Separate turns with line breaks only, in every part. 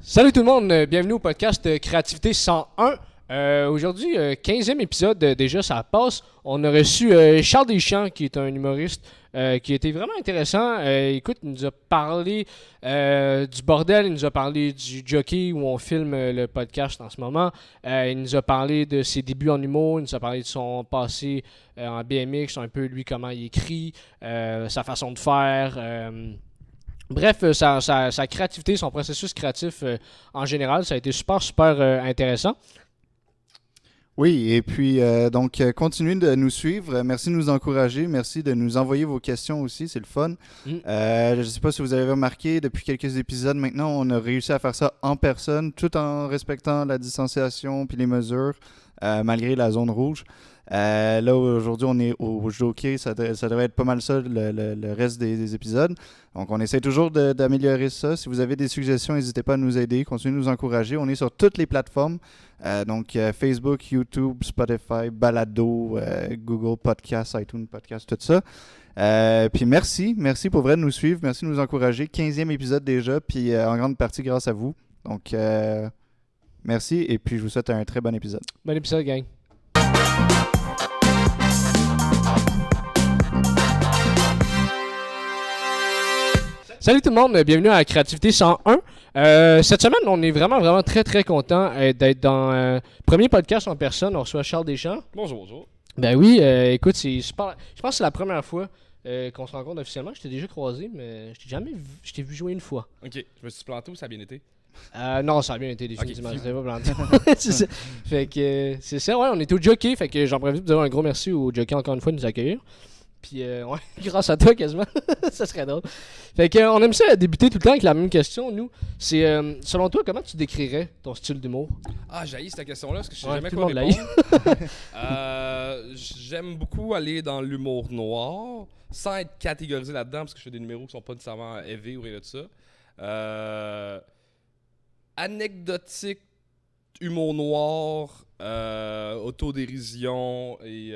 Salut tout le monde, bienvenue au podcast Créativité 101. Aujourd'hui, 15e épisode, déjà ça passe. On a reçu Charles Deschamps, qui est un humoriste qui était vraiment intéressant. Écoute, il nous a parlé du bordel, il nous a parlé du jockey où on filme le podcast en ce moment. Il nous a parlé de ses débuts en humour, il nous a parlé de son passé en BMX, un peu lui comment il écrit, sa façon de faire. Bref, sa créativité, son processus créatif en général, ça a été super intéressant.
Oui, et puis continuez de nous suivre. Merci de nous encourager. Merci de nous envoyer vos questions aussi. C'est le fun. Je ne sais pas si vous avez remarqué, depuis quelques épisodes maintenant, on a réussi à faire ça en personne, tout en respectant la distanciation puis les mesures, malgré la zone rouge. Là, aujourd'hui, on est au jockey. Ça devrait être pas mal ça, le reste des épisodes. Donc, on essaie toujours d'améliorer ça. Si vous avez des suggestions, n'hésitez pas à nous aider. Continuez de nous encourager. On est sur toutes les plateformes. Facebook, YouTube, Spotify, Balado, Google Podcast, iTunes Podcast, tout ça. Puis merci pour vrai de nous suivre. Merci de nous encourager. 15e épisode déjà, puis en grande partie grâce à vous. Donc, merci. Et puis, je vous souhaite un très bon épisode.
Bon épisode, gang. Salut tout le monde, bienvenue à Créativité 101. Cette semaine, on est vraiment très content d'être dans le premier podcast en personne. On reçoit Charles Deschamps.
Bonjour.
Ben oui, écoute, c'est super. Je pense que c'est la première fois qu'on se rencontre officiellement. Je t'ai déjà croisé, mais je t'ai vu jouer une fois.
Ok, je me suis planté ou ça a bien été?
Non, ça a bien été définitivement.
Ok,
C'était pas planté. C'est ça. Fait que c'est ça, ouais, on était au jockey. Fait que j'en profite pour dire un gros merci au jockey encore une fois de nous accueillir. Puis, ouais, grâce à toi quasiment. Ça serait drôle. Fait que, on aime ça débuter tout le temps avec la même question, nous. C'est, selon toi, comment tu décrirais ton style d'humour?
Ah, j'haïs cette question-là parce que je sais
Ouais,
jamais
tout
quoi
le monde
répondre. J'aime beaucoup aller dans l'humour noir sans être catégorisé là-dedans parce que je fais des numéros qui sont pas nécessairement élevés ou rien de ça. Anecdotique, humour noir, autodérision et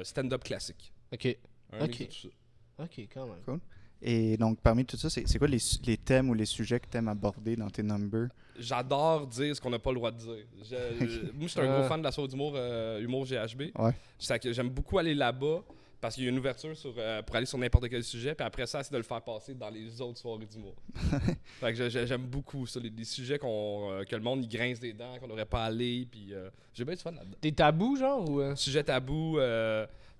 stand-up classique.
Ok.
Un
Ok.
mix de tout ça.
Ok, quand même.
Cool. Et donc, parmi tout ça, c'est quoi les thèmes ou les sujets que tu aimes aborder dans tes numbers?
J'adore dire ce qu'on n'a pas le droit de dire. Moi, je suis un gros fan de la soirée d'humour, Humour GHB.
Ouais.
J'aime beaucoup aller là-bas parce qu'il y a une ouverture pour aller sur n'importe quel sujet, puis après ça, c'est de le faire passer dans les autres soirées d'humour. Fait que j'aime beaucoup ça, les sujets que le monde il grince des dents, qu'on n'aurait pas allé, puis j'ai bien du fun là-dedans.
Des tabous, genre, ou...
Sujet tabou,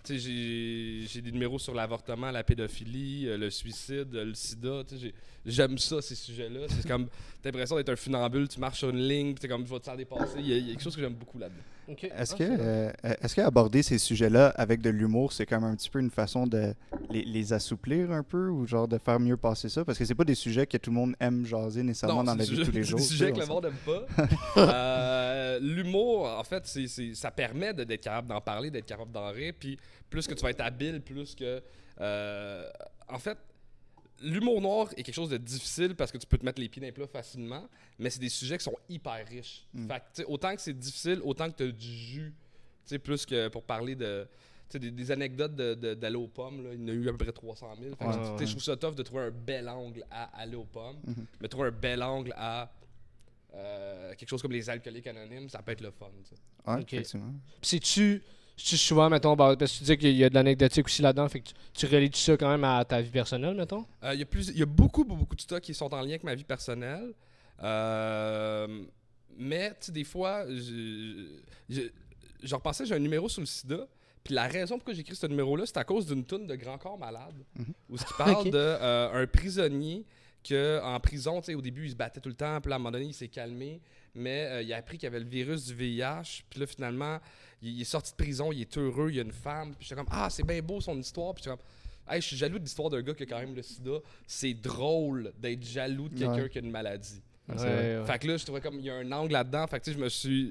tu sais, j'ai des numéros sur l'avortement, la pédophilie, le suicide, le sida. Tu sais, j'aime ça, ces sujets-là. C'est comme, t'as l'impression d'être un funambule, tu marches sur une ligne, puis t'es comme, je vais te faire dépasser. Il y a quelque chose que j'aime beaucoup là-dedans.
Okay.
Est-ce qu'aborder ces sujets-là avec de l'humour, c'est comme un petit peu une façon de les assouplir un peu ou genre de faire mieux passer ça? Parce que c'est pas des sujets que tout le monde aime jaser nécessairement dans la vie de tous les jours.
C'est des sujets que le monde n'aime pas. L'humour, en fait, ça permet d'être capable d'en parler, d'être capable d'en rire, puis plus que tu vas être habile, plus que... en fait, l'humour noir est quelque chose de difficile parce que tu peux te mettre les pieds dans les plats facilement, mais c'est des sujets qui sont hyper riches. Fait que, autant que c'est difficile, autant que tu as du jus, plus que pour parler de... Des anecdotes d'aller aux pommes, là, il y en a eu à peu près 300 000. Fait que, je trouve ça tough de trouver un bel angle à aller aux pommes, mais trouver un bel angle à quelque chose comme les alcooliques anonymes, ça peut être le fun.
Ouais,
Ok.
effectivement.
C'est-tu souvent, mettons, parce que tu dis qu'il y a de l'anecdotique aussi là-dedans, fait que tu relis tout ça quand même à ta vie personnelle, mettons?
Il y a beaucoup de stock qui sont en lien avec ma vie personnelle. Mais, tu sais, des fois, je repensais, j'ai un numéro sur le sida. Puis la raison pourquoi j'ai écrit ce numéro-là, c'est à cause d'une toune de Grand Corps Malade. Où ce qui parle d'un prisonnier qu'en prison, tu sais, au début, il se battait tout le temps. Puis là, à un moment donné, il s'est calmé. Mais il a appris qu'il y avait le virus du VIH. Puis là, finalement, il est sorti de prison, il est heureux, il y a une femme. Puis j'étais comme, ah, c'est bien beau son histoire. Puis j'étais comme, hey, je suis jaloux de l'histoire d'un gars qui a quand même le sida. C'est drôle d'être jaloux de quelqu'un qui a une maladie. Fait que là, je trouvais comme il y a un angle là-dedans. Fait que tu sais,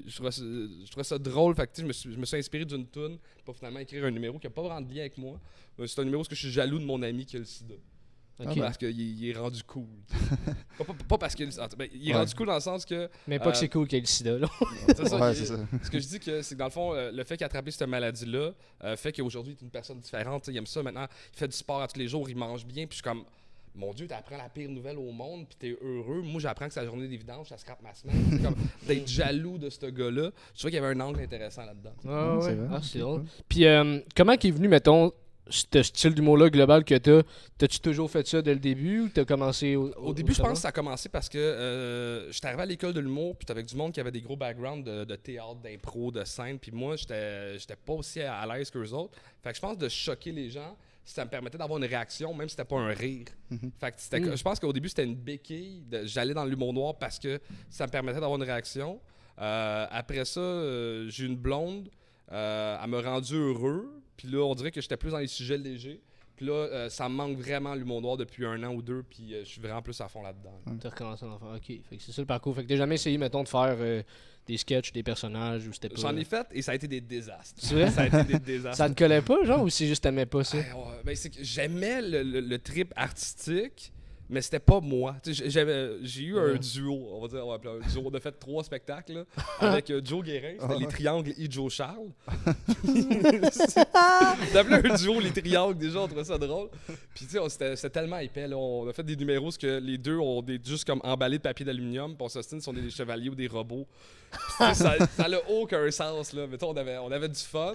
je trouvais ça drôle. Fait que tu sais, je me suis inspiré d'une toune pour finalement écrire un numéro qui n'a pas vraiment de lien avec moi. C'est un numéro parce que je suis jaloux de mon ami qui a le sida. Parce qu'il est rendu cool. pas parce qu'il est rendu cool dans le sens que...
Mais pas que c'est cool qu'il y ait le sida, là.
C'est ça.
Ce que je dis, c'est que dans le fond, le fait qu'il a attrapé cette maladie-là fait qu'aujourd'hui, il est une personne différente. Il aime ça maintenant. Il fait du sport à tous les jours, il mange bien. Puis je suis comme... mon Dieu, t'apprends la pire nouvelle au monde, puis t'es heureux. Moi, j'apprends que c'est la journée des vidanges, ça scrape ma semaine. C'est comme d'être jaloux de ce gars-là. Je trouvais qu'il y avait un angle intéressant là-dedans.
Ah,
c'est
ouais.
vrai.
Ah, c'est
C'est
drôle.
cool.
Puis, comment est venu, mettons, ce style d'humour-là global que t'as? T'as-tu toujours fait ça dès le début ou t'as commencé
Au début, je pense que ça a commencé parce que j'étais arrivé à l'école de l'humour, puis avec du monde qui avait des gros backgrounds de théâtre, d'impro, de scène, puis moi, j'étais pas aussi à l'aise qu'eux autres. Fait que je pense de choquer les gens, ça me permettait d'avoir une réaction, même si c'était pas un rire. Fait que je pense qu'au début, c'était une béquille. J'allais dans l'humour noir parce que ça me permettait d'avoir une réaction. Après ça, j'ai eu une blonde. Elle m'a rendu heureux. Puis là, on dirait que j'étais plus dans les sujets légers. Puis là, ça me manque vraiment l'humour noir depuis 1 an ou 2. Puis je suis vraiment plus à fond là-dedans.
T'as recommencé à en faire. Ok, fait que c'est ça le parcours. Fait que t'as jamais essayé, mettons, de faire des sketchs, des personnages ou c'était pas.
J'en ai fait et ça a été des désastres.
C'est vrai?
Ça a été des désastres.
Ça te collait pas, genre, ou c'est juste t'aimais pas ça?
Ben, c'est que j'aimais le trip artistique, mais c'était pas moi. Tu sais, j'ai eu un duo, on va dire, on va appeler un duo. On a fait 3 spectacles là, avec Joe Guérin, c'était les Triangles et Joe Charles. D'appelé un duo, les Triangles, déjà, on trouvait ça drôle. Puis tu sais, c'était tellement épais. Là. On a fait des numéros où que les deux ont juste comme emballé de papier d'aluminium, puis on s'ostine si on est des chevaliers ou des robots. Puis, ça n'a aucun sens. Là. Mettons, on avait du fun,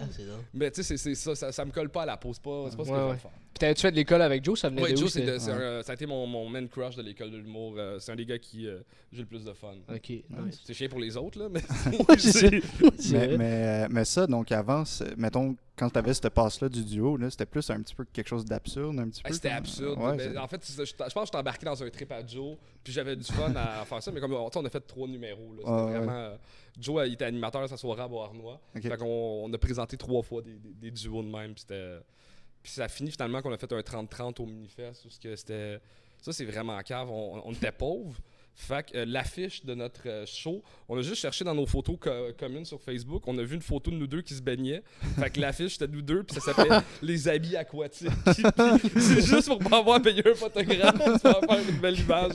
mais tu sais, ça me colle pas à la peau. C'est pas ce que je veux faire.
Puis t'avais-tu fait de l'école avec Joe? Ça venait
Ouais,
de où?
Joe, ça a été mon man crush de l'école de l'humour. C'est un des gars qui j'ai le plus de fun.
Ok, nice.
C'est chiant pour les autres, là, mais...
Ouais, c'est vrai.
Mais ça, donc avant, mettons, quand tu avais cette passe-là du duo, là, c'était plus un petit peu quelque chose d'absurde, un petit peu.
C'était absurde.
Ouais,
mais en fait, je pense que j'étais embarqué dans un trip à Joe, puis j'avais du fun à faire ça, mais comme on a fait 3 numéros. Là, c'était vraiment... Joe, il était animateur à sa soirée à Beauharnois.
Okay.
Fait qu'on on a présenté 3 fois des duos de même, puis ça a fini finalement qu'on a fait un 30-30 au Minifest, où c'était... Ça, c'est vraiment cave. On était pauvres. Fait que l'affiche de notre show, on a juste cherché dans nos photos communes sur Facebook. On a vu une photo de nous deux qui se baignaient. Fait que l'affiche, c'était nous deux, puis ça s'appelait Les Habits Aquatiques. Puis c'est juste pour pas avoir payé un photographe, pour faire une belle image.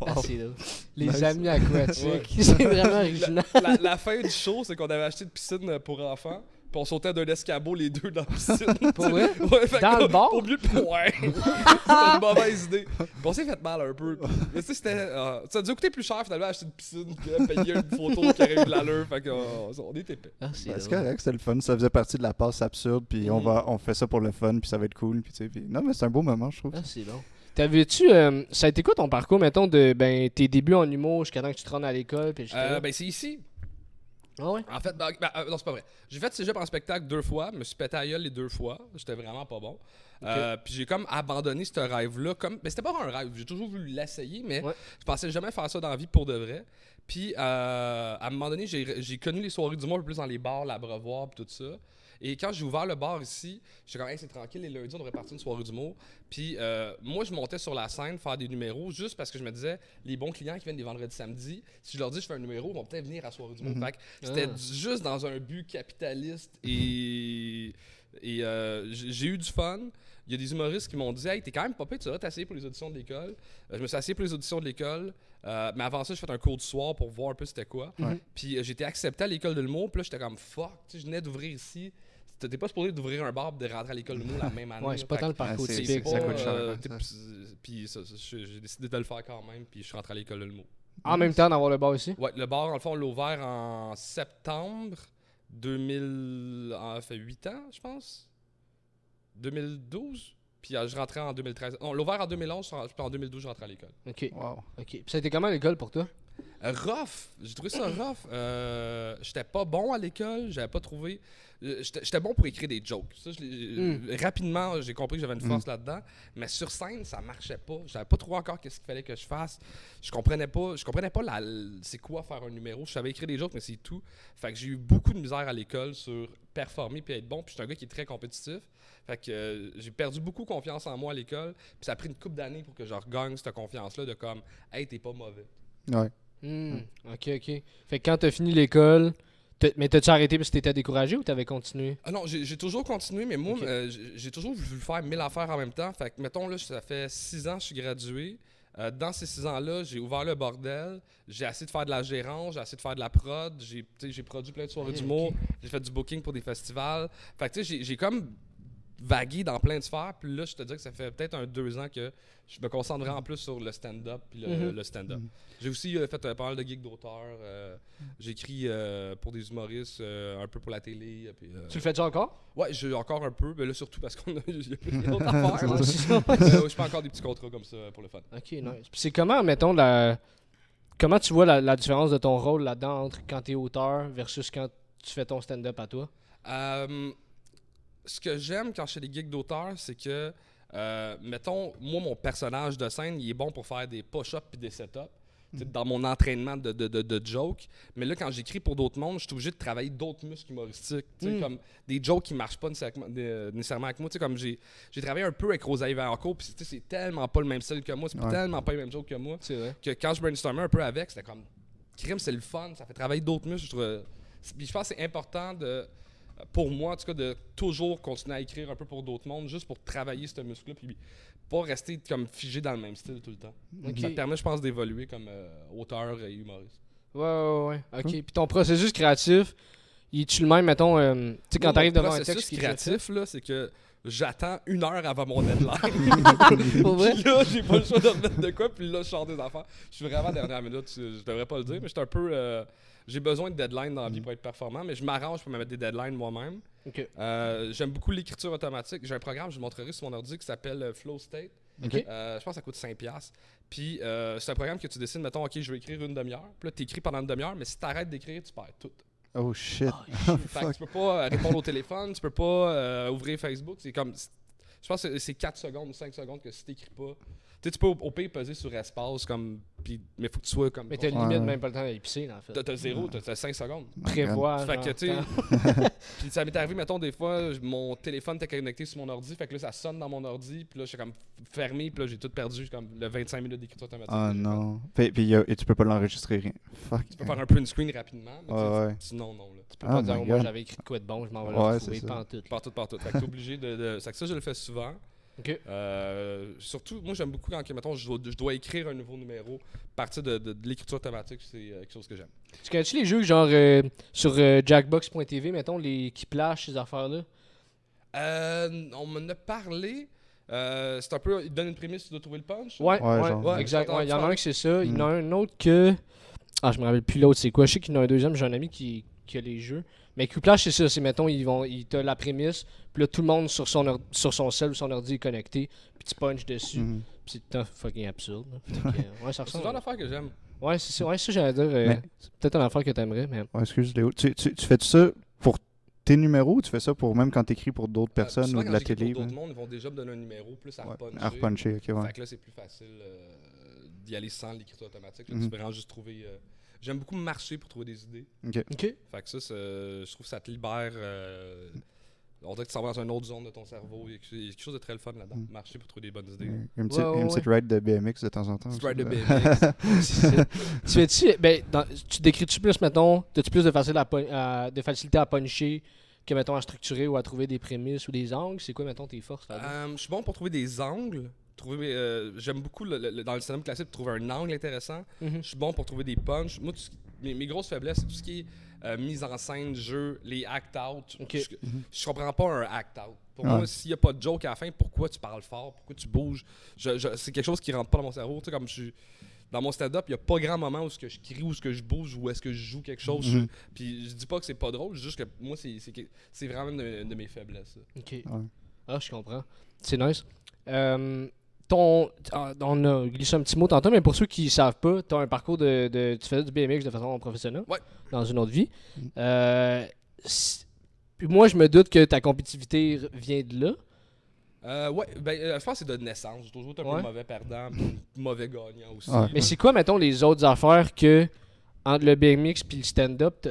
Ah, c'est drôle. Les amis aquatiques. C'est vraiment original.
La fin du show, c'est qu'on avait acheté une piscine pour enfants. Puis on sautait d'un escabeau les deux dans la piscine.
Pour vrai?
Ouais,
Dans le bar?
Au mieux de ouais. C'était une mauvaise idée. Puis on s'est fait mal un peu. Mais tu sais, c'était. Ça a dû coûter plus cher finalement acheter une piscine que payer une photo qui aurait eu de l'allure. Fait qu'on était épais.
Ah,
C'est correct, c'était le fun. Ça faisait partie de la passe absurde. Puis on fait ça pour le fun. Puis ça va être cool. Puis, tu sais, non, mais c'est un beau moment, je trouve.
Ah, c'est bon. T'avais-tu. Ça a été quoi ton parcours, mettons, de tes débuts en humour jusqu'à temps que tu te rendes à l'école? Puis
Ben, c'est ici.
Ah ouais?
En fait, non, c'est pas vrai. J'ai fait cégep en spectacle 2 fois, me suis pété à la gueule les 2 fois. J'étais vraiment pas bon. Puis j'ai comme abandonné ce rêve-là. Mais c'était pas un rêve. J'ai toujours voulu l'essayer, mais je pensais jamais faire ça dans la vie pour de vrai. Puis à un moment donné, j'ai connu les soirées d'humour un peu plus dans les bars, l'abreuvoir et tout ça. Et quand j'ai ouvert le bar ici, j'étais comme, hey, c'est tranquille, les lundis, on devrait partir une soirée d'humour. Puis moi, je montais sur la scène faire des numéros juste parce que je me disais, les bons clients qui viennent les vendredis samedi, si je leur dis je fais un numéro, ils vont peut-être venir à la soirée d'humour. Fait que c'était juste dans un but capitaliste et j'ai eu du fun. Il y a des humoristes qui m'ont dit, hey, t'es quand même pas pire, tu devrais t'asseoir pour les auditions de l'école. Je me suis assis pour les auditions de l'école. Mais avant ça, j'ai fait un cours du soir pour voir un peu c'était quoi. Puis j'ai été accepté à l'école de l'humour. Puis là, j'étais comme fuck. Tu sais, je venais d'ouvrir ici. T'es pas supposé d'ouvrir un bar et de rentrer à l'école de l'humour la même année.
Ouais, c'est pas tant le parcours typique.
Ça coûte cher.
Puis j'ai décidé de le faire quand même. Puis je suis rentré à l'école de l'humour.
En même temps d'avoir le bar ici?
Ouais, le bar, en le fond, on l'a ouvert en septembre 2000. Ça fait 8 ans, je pense. 2012. Puis je rentrais en 2013. On l'a ouvert en 2011, puis en 2012, je rentrais à l'école.
Ok.
Wow.
Ok. Puis ça a été comment l'école pour toi?
Rough. J'ai trouvé ça rough. J'étais pas bon à l'école. J'avais pas trouvé... J'étais bon pour écrire des jokes. Ça, rapidement, j'ai compris que j'avais une force là-dedans. Mais sur scène, ça marchait pas. J'avais pas trouvé encore qu'est-ce qu'il fallait que je fasse. Je comprenais pas c'est quoi faire un numéro. Je savais écrire des jokes, mais c'est tout. Fait que j'ai eu beaucoup de misère à l'école sur performer puis être bon. Puis je suis un gars qui est très compétitif. Fait que j'ai perdu beaucoup confiance en moi à l'école. Puis ça a pris une couple d'années pour que je regagne cette confiance-là de comme, hey, t'es pas mauvais.
Ouais.
Ok. Fait que quand t'as fini l'école, mais t'as-tu arrêté parce que t'étais découragé ou t'avais continué?
Ah non, j'ai toujours continué, mais moi, j'ai toujours voulu faire 1000 affaires en même temps. Fait que, mettons, là, ça fait 6 ans que je suis gradué. Dans ces 6 ans-là, j'ai ouvert le bordel. J'ai essayé de faire de la gérance, j'ai essayé de faire de la prod. J'ai produit plein de soirées d'humour. J'ai fait du booking pour des festivals. Fait que, tu sais, j'ai comme vagué dans plein de sphères. Puis là, je te dis que ça fait peut-être 2 ans que je me concentre vraiment plus sur le stand-up puis le stand-up. J'ai aussi fait pas mal de gigs d'auteur. J'écris pour des humoristes, un peu pour la télé. Puis,
Tu le fais-tu encore?
Ouais, j'ai encore un peu, mais là surtout parce qu'on a d'autres affaires.
Ouais, c'est ça.
Je fais encore des petits contrats comme ça pour le fun.
Ok, nice. Puis c'est comment, mettons, comment tu vois la différence de ton rôle là-dedans entre quand t'es auteur versus quand tu fais ton stand-up à toi?
Ce que j'aime quand je fais des gigs d'auteur, c'est que, mettons, moi, mon personnage de scène, il est bon pour faire des push-ups et des set-ups. Dans mon entraînement de jokes. Mais là, quand j'écris pour d'autres mondes, je suis obligé de travailler d'autres muscles humoristiques. Comme des jokes qui marchent pas nécessairement avec moi. Comme j'ai travaillé un peu avec Rosalie Vaillancourt, puis c'est tellement pas le même style que moi, c'est tellement pas les mêmes jokes que moi.
C'est vrai.
Que quand je brainstormais un peu avec, c'était comme crime, c'est le fun, ça fait travailler d'autres muscles. Puis je pense que c'est important pour moi, en tout cas, de toujours continuer à écrire un peu pour d'autres mondes, juste pour travailler ce muscle-là, puis pas rester comme figé dans le même style tout le temps.
Ok.
Ça te permet, je pense, d'évoluer comme auteur et humoriste.
Ouais. Ok. Puis ton processus créatif, tu le même, mettons, tu sais, quand t'arrives devant un texte.
Le processus créatif, là, c'est que j'attends 1 heure avant mon deadline.
Pour vrai?
Puis là, j'ai pas le choix de remettre de quoi, puis là, je sors des affaires. Je suis vraiment à la dernière minute, je devrais pas le dire, mais je suis un peu... j'ai besoin de deadline dans la vie pour être performant, mais je m'arrange pour me mettre des deadlines moi-même.
Ok.
J'aime beaucoup l'écriture automatique. J'ai un programme, je vous montrerai sur mon ordi, qui s'appelle Flow State.
Ok.
Je pense que ça coûte 5$. Puis c'est un programme que tu décides, mettons, OK, je vais écrire une demi-heure. Puis là, tu écris pendant une demi-heure, mais si tu arrêtes d'écrire, tu perds tout.
Oh shit.
Fait que tu peux pas répondre au téléphone, tu peux pas ouvrir Facebook. C'est comme. Je pense que c'est 4 secondes ou 5 secondes que si t'écris pas. Tu peux au pire peser sur espace, comme. Mais faut que tu sois comme.
Mais t'as limite même pas le temps d'aller pisser, en fait.
T'as 0, t'as 5 secondes.
Prévoir.
Fait que,
genre,
tu sais. Puis ça m'est arrivé, mettons, des fois, mon téléphone était connecté sur mon ordi. Fait que là, ça sonne dans mon ordi. Puis là, je suis comme fermé. Puis là, j'ai tout perdu, comme le 25 minutes d'écriture automatique.
Ah non. Et tu peux pas l'enregistrer rien. Fuck.
Tu peux faire un print screen rapidement. Mais
ouais.
sinon, non. Là.
Tu peux pas dire,
my
moi,
God.
j'avais écrit de quoi de bon, je m'en vais
Ouais,
le retrouver
c'est ça.
pantoute.
Partout. Fait que t'es obligé de. C'est que ça, je le fais souvent.
Ok.
Surtout, moi, j'aime beaucoup quand, mettons, je dois écrire un nouveau numéro. Partir de l'écriture automatique, c'est quelque chose que j'aime.
Tu connais-tu les jeux genre sur jackbox.tv, mettons, les qui plashent ces affaires-là?
On m'en a parlé. C'est un peu. Il te donne une prémisse, tu dois trouver le punch.
Ouais,
genre.
exact.
Ouais,
Il y en a un qui c'est ça. Il y en a un autre que. Ah, je me rappelle plus l'autre, c'est quoi. Je sais qu'il y en a un deuxième, j'ai un ami qui a les jeux. Mais Q-Plash, c'est ça. C'est, mettons, il t'a la prémisse, puis là, tout le monde sur son cell ou son ordi est connecté, puis tu punches dessus. Puis c'est tout fucking absurde. Là. Fait que, ouais, ça
C'est
ressemble.
le genre d'affaire que j'aime.
Ouais, c'est ça. Ouais, ça, j'allais dire.
Mais-
C'est peut-être une affaire que t'aimerais, mais.
Ouais, excuse Léo. Tu fais ça pour tes numéros ou tu fais ça pour même quand t'écris pour d'autres personnes
Souvent,
ou de
quand
la
j'écris
télé?
pour d'autres mondes, ils vont déjà me donner un numéro plus à repuncher.
À repuncher, ok, ouais.
Fait que là, c'est plus facile d'y aller sans l'écriture automatique. Là, tu peux vraiment juste trouver. J'aime beaucoup marcher pour trouver des idées.
Ok.
Fait que ça, je trouve que ça te libère. On dirait que tu s'en vas dans une autre zone de ton cerveau. Il y a quelque chose de très le fun là-dedans. Marcher pour trouver des bonnes idées.
Une petite ride de BMX de temps en temps.
Petite ride de
aussi,
BMX.
Tu fais-tu. Ben, tu décris-tu plus, mettons. As-tu plus de facilité à puncher que, mettons, à structurer ou à trouver des prémices ou des angles? C'est quoi, mettons, tes forces là-dedans?
Je suis bon pour trouver des angles. J'aime beaucoup dans le stand-up classique trouver un angle intéressant. Je suis bon pour trouver des punches. Moi, mes grosses faiblesses, c'est tout ce qui est mise en scène, jeu, les act-out.
Ok.
Je comprends pas un act-out. Pour moi, s'il n'y a pas de joke à la fin, pourquoi tu parles fort? Pourquoi tu bouges? C'est quelque chose qui rentre pas dans mon cerveau. Tu sais, comme dans mon stand-up, il n'y a pas grand moment où est-ce que je crie, où est-ce que je bouge, où est-ce que je joue quelque chose. Puis je dis pas que c'est pas drôle, juste que moi, c'est vraiment une de mes faiblesses.
Ok.
Ouais.
Ah, je comprends. C'est nice. On a glissé un petit mot tantôt, mais pour ceux qui ne savent pas, tu as un parcours tu faisais du BMX de façon professionnelle
Ouais.
dans une autre vie. Puis moi, je me doute que ta compétitivité vient de là.
Je pense que c'est de naissance. J'ai toujours été un peu mauvais perdant, puis mauvais gagnant aussi.
Ouais.
Mais c'est quoi, mettons, les autres affaires que entre le BMX et le stand-up,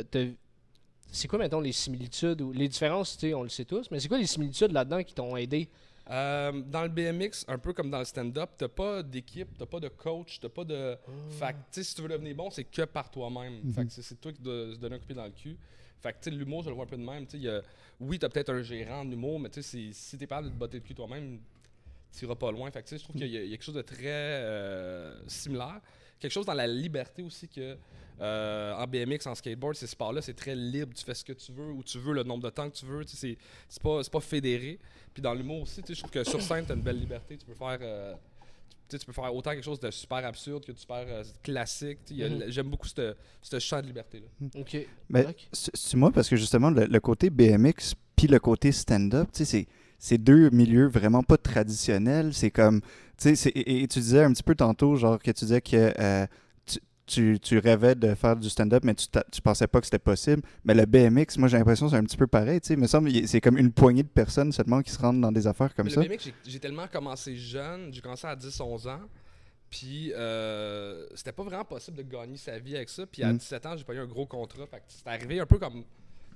c'est quoi, mettons, les similitudes ou les différences, tu sais, on le sait tous, mais c'est quoi les similitudes là-dedans qui t'ont aidé?
Dans le BMX, un peu comme dans le stand-up, t'as pas d'équipe, t'as pas de coach, t'as pas de. Fait que, tu sais, si tu veux devenir bon, c'est que par toi-même. Fait que c'est toi qui dois se donner un coup de pied dans le cul. Fait que, tu sais, l'humour, je le vois un peu de même. Tu sais, oui, t'as peut-être un gérant d'humour, mais tu sais, si t'es pas de te botter le cul toi-même, t'iras pas loin. Fait que, tu sais, je trouve qu'il y a quelque chose de très similaire. quelque chose dans la liberté aussi que en BMX, en skateboard, ces sports-là, c'est très libre. Tu fais ce que tu veux, où tu veux, le nombre de temps que tu veux. C'est pas fédéré. Puis dans l'humour aussi, je trouve que sur scène, tu as une belle liberté. Tu peux faire autant quelque chose de super absurde que de super classique. J'aime beaucoup ce champ de liberté-là.
OK.
Mais c'est moi, parce que justement, le côté BMX puis le côté stand-up, c'est deux milieux vraiment pas traditionnels. C'est comme, et tu disais un petit peu tantôt, genre, que tu disais que tu rêvais de faire du stand-up, mais tu pensais pas que c'était possible. Mais le BMX, moi, j'ai l'impression que c'est un petit peu pareil. Il me semble que c'est comme une poignée de personnes seulement qui se rendent dans des affaires comme
mais
ça.
Le BMX, j'ai tellement commencé jeune. J'ai commencé à 10-11 ans. Puis, c'était pas vraiment possible de gagner sa vie avec ça. Puis, à 17 ans, j'ai pas eu un gros contrat. Fait que c'est arrivé un peu comme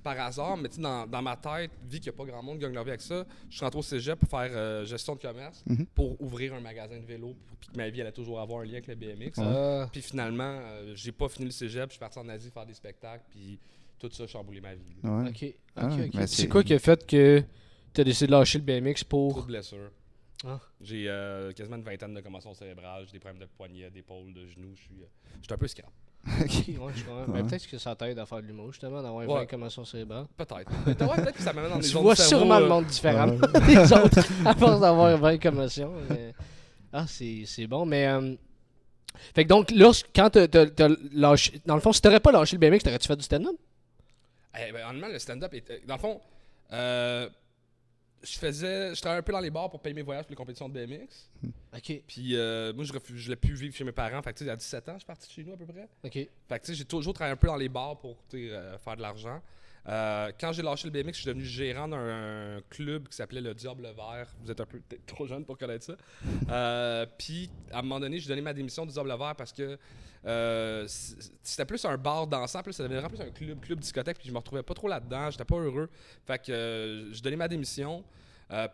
par hasard, mais dans ma tête, vu qu'il n'y a pas grand monde qui gagne leur vie avec ça, je suis rentré au cégep pour faire gestion de commerce, pour ouvrir un magasin de vélo, puis que ma vie allait toujours avoir un lien avec le BMX. Puis finalement, j'ai pas fini le cégep, je suis parti en Asie faire des spectacles, puis tout ça a chamboulé ma vie.
Ouais.
OK. C'est quoi qui a fait que tu as décidé de lâcher le BMX
Trop
pour...
de blessures.
Ah.
J'ai quasiment une vingtaine de commotions cérébrales, j'ai des problèmes de poignet, d'épaule, de genoux, je suis un peu scrap.
OK, ouais, je comprends. Mais peut-être que ça t'aide à faire de l'humour, justement, d'avoir une vraie commotion cérébrale.
Peut-être. Peut-être que ça m'amène dans des
Tu
zones
vois
de cerveau,
sûrement le monde différemment des autres à force d'avoir une vraie commotion. Mais... Ah, c'est bon, mais... Fait que donc, là, quand t'as lâché... Dans le fond, si t'aurais pas lâché le BMX, t'aurais-tu fait du stand-up?
Honnêtement, le stand-up, dans le fond, je travaillais un peu dans les bars pour payer mes voyages pour les compétitions de BMX.
OK.
Puis moi, je voulais plus vivre chez mes parents. Fait que, à 17 ans, je suis parti de chez nous à peu près.
OK.
Fait que j'ai toujours travaillé un peu dans les bars pour faire de l'argent. Quand j'ai lâché le BMX, je suis devenu gérant d'un club qui s'appelait le Diable Vert. Vous êtes un peu peut-être trop jeune pour connaître ça. Puis à un moment donné, j'ai donné ma démission du Diable Vert parce que c'était plus un bar dansant, plus ça devenait plus un club discothèque, puis je me retrouvais pas trop là-dedans, j'étais pas heureux. Fait que j'ai donné ma démission,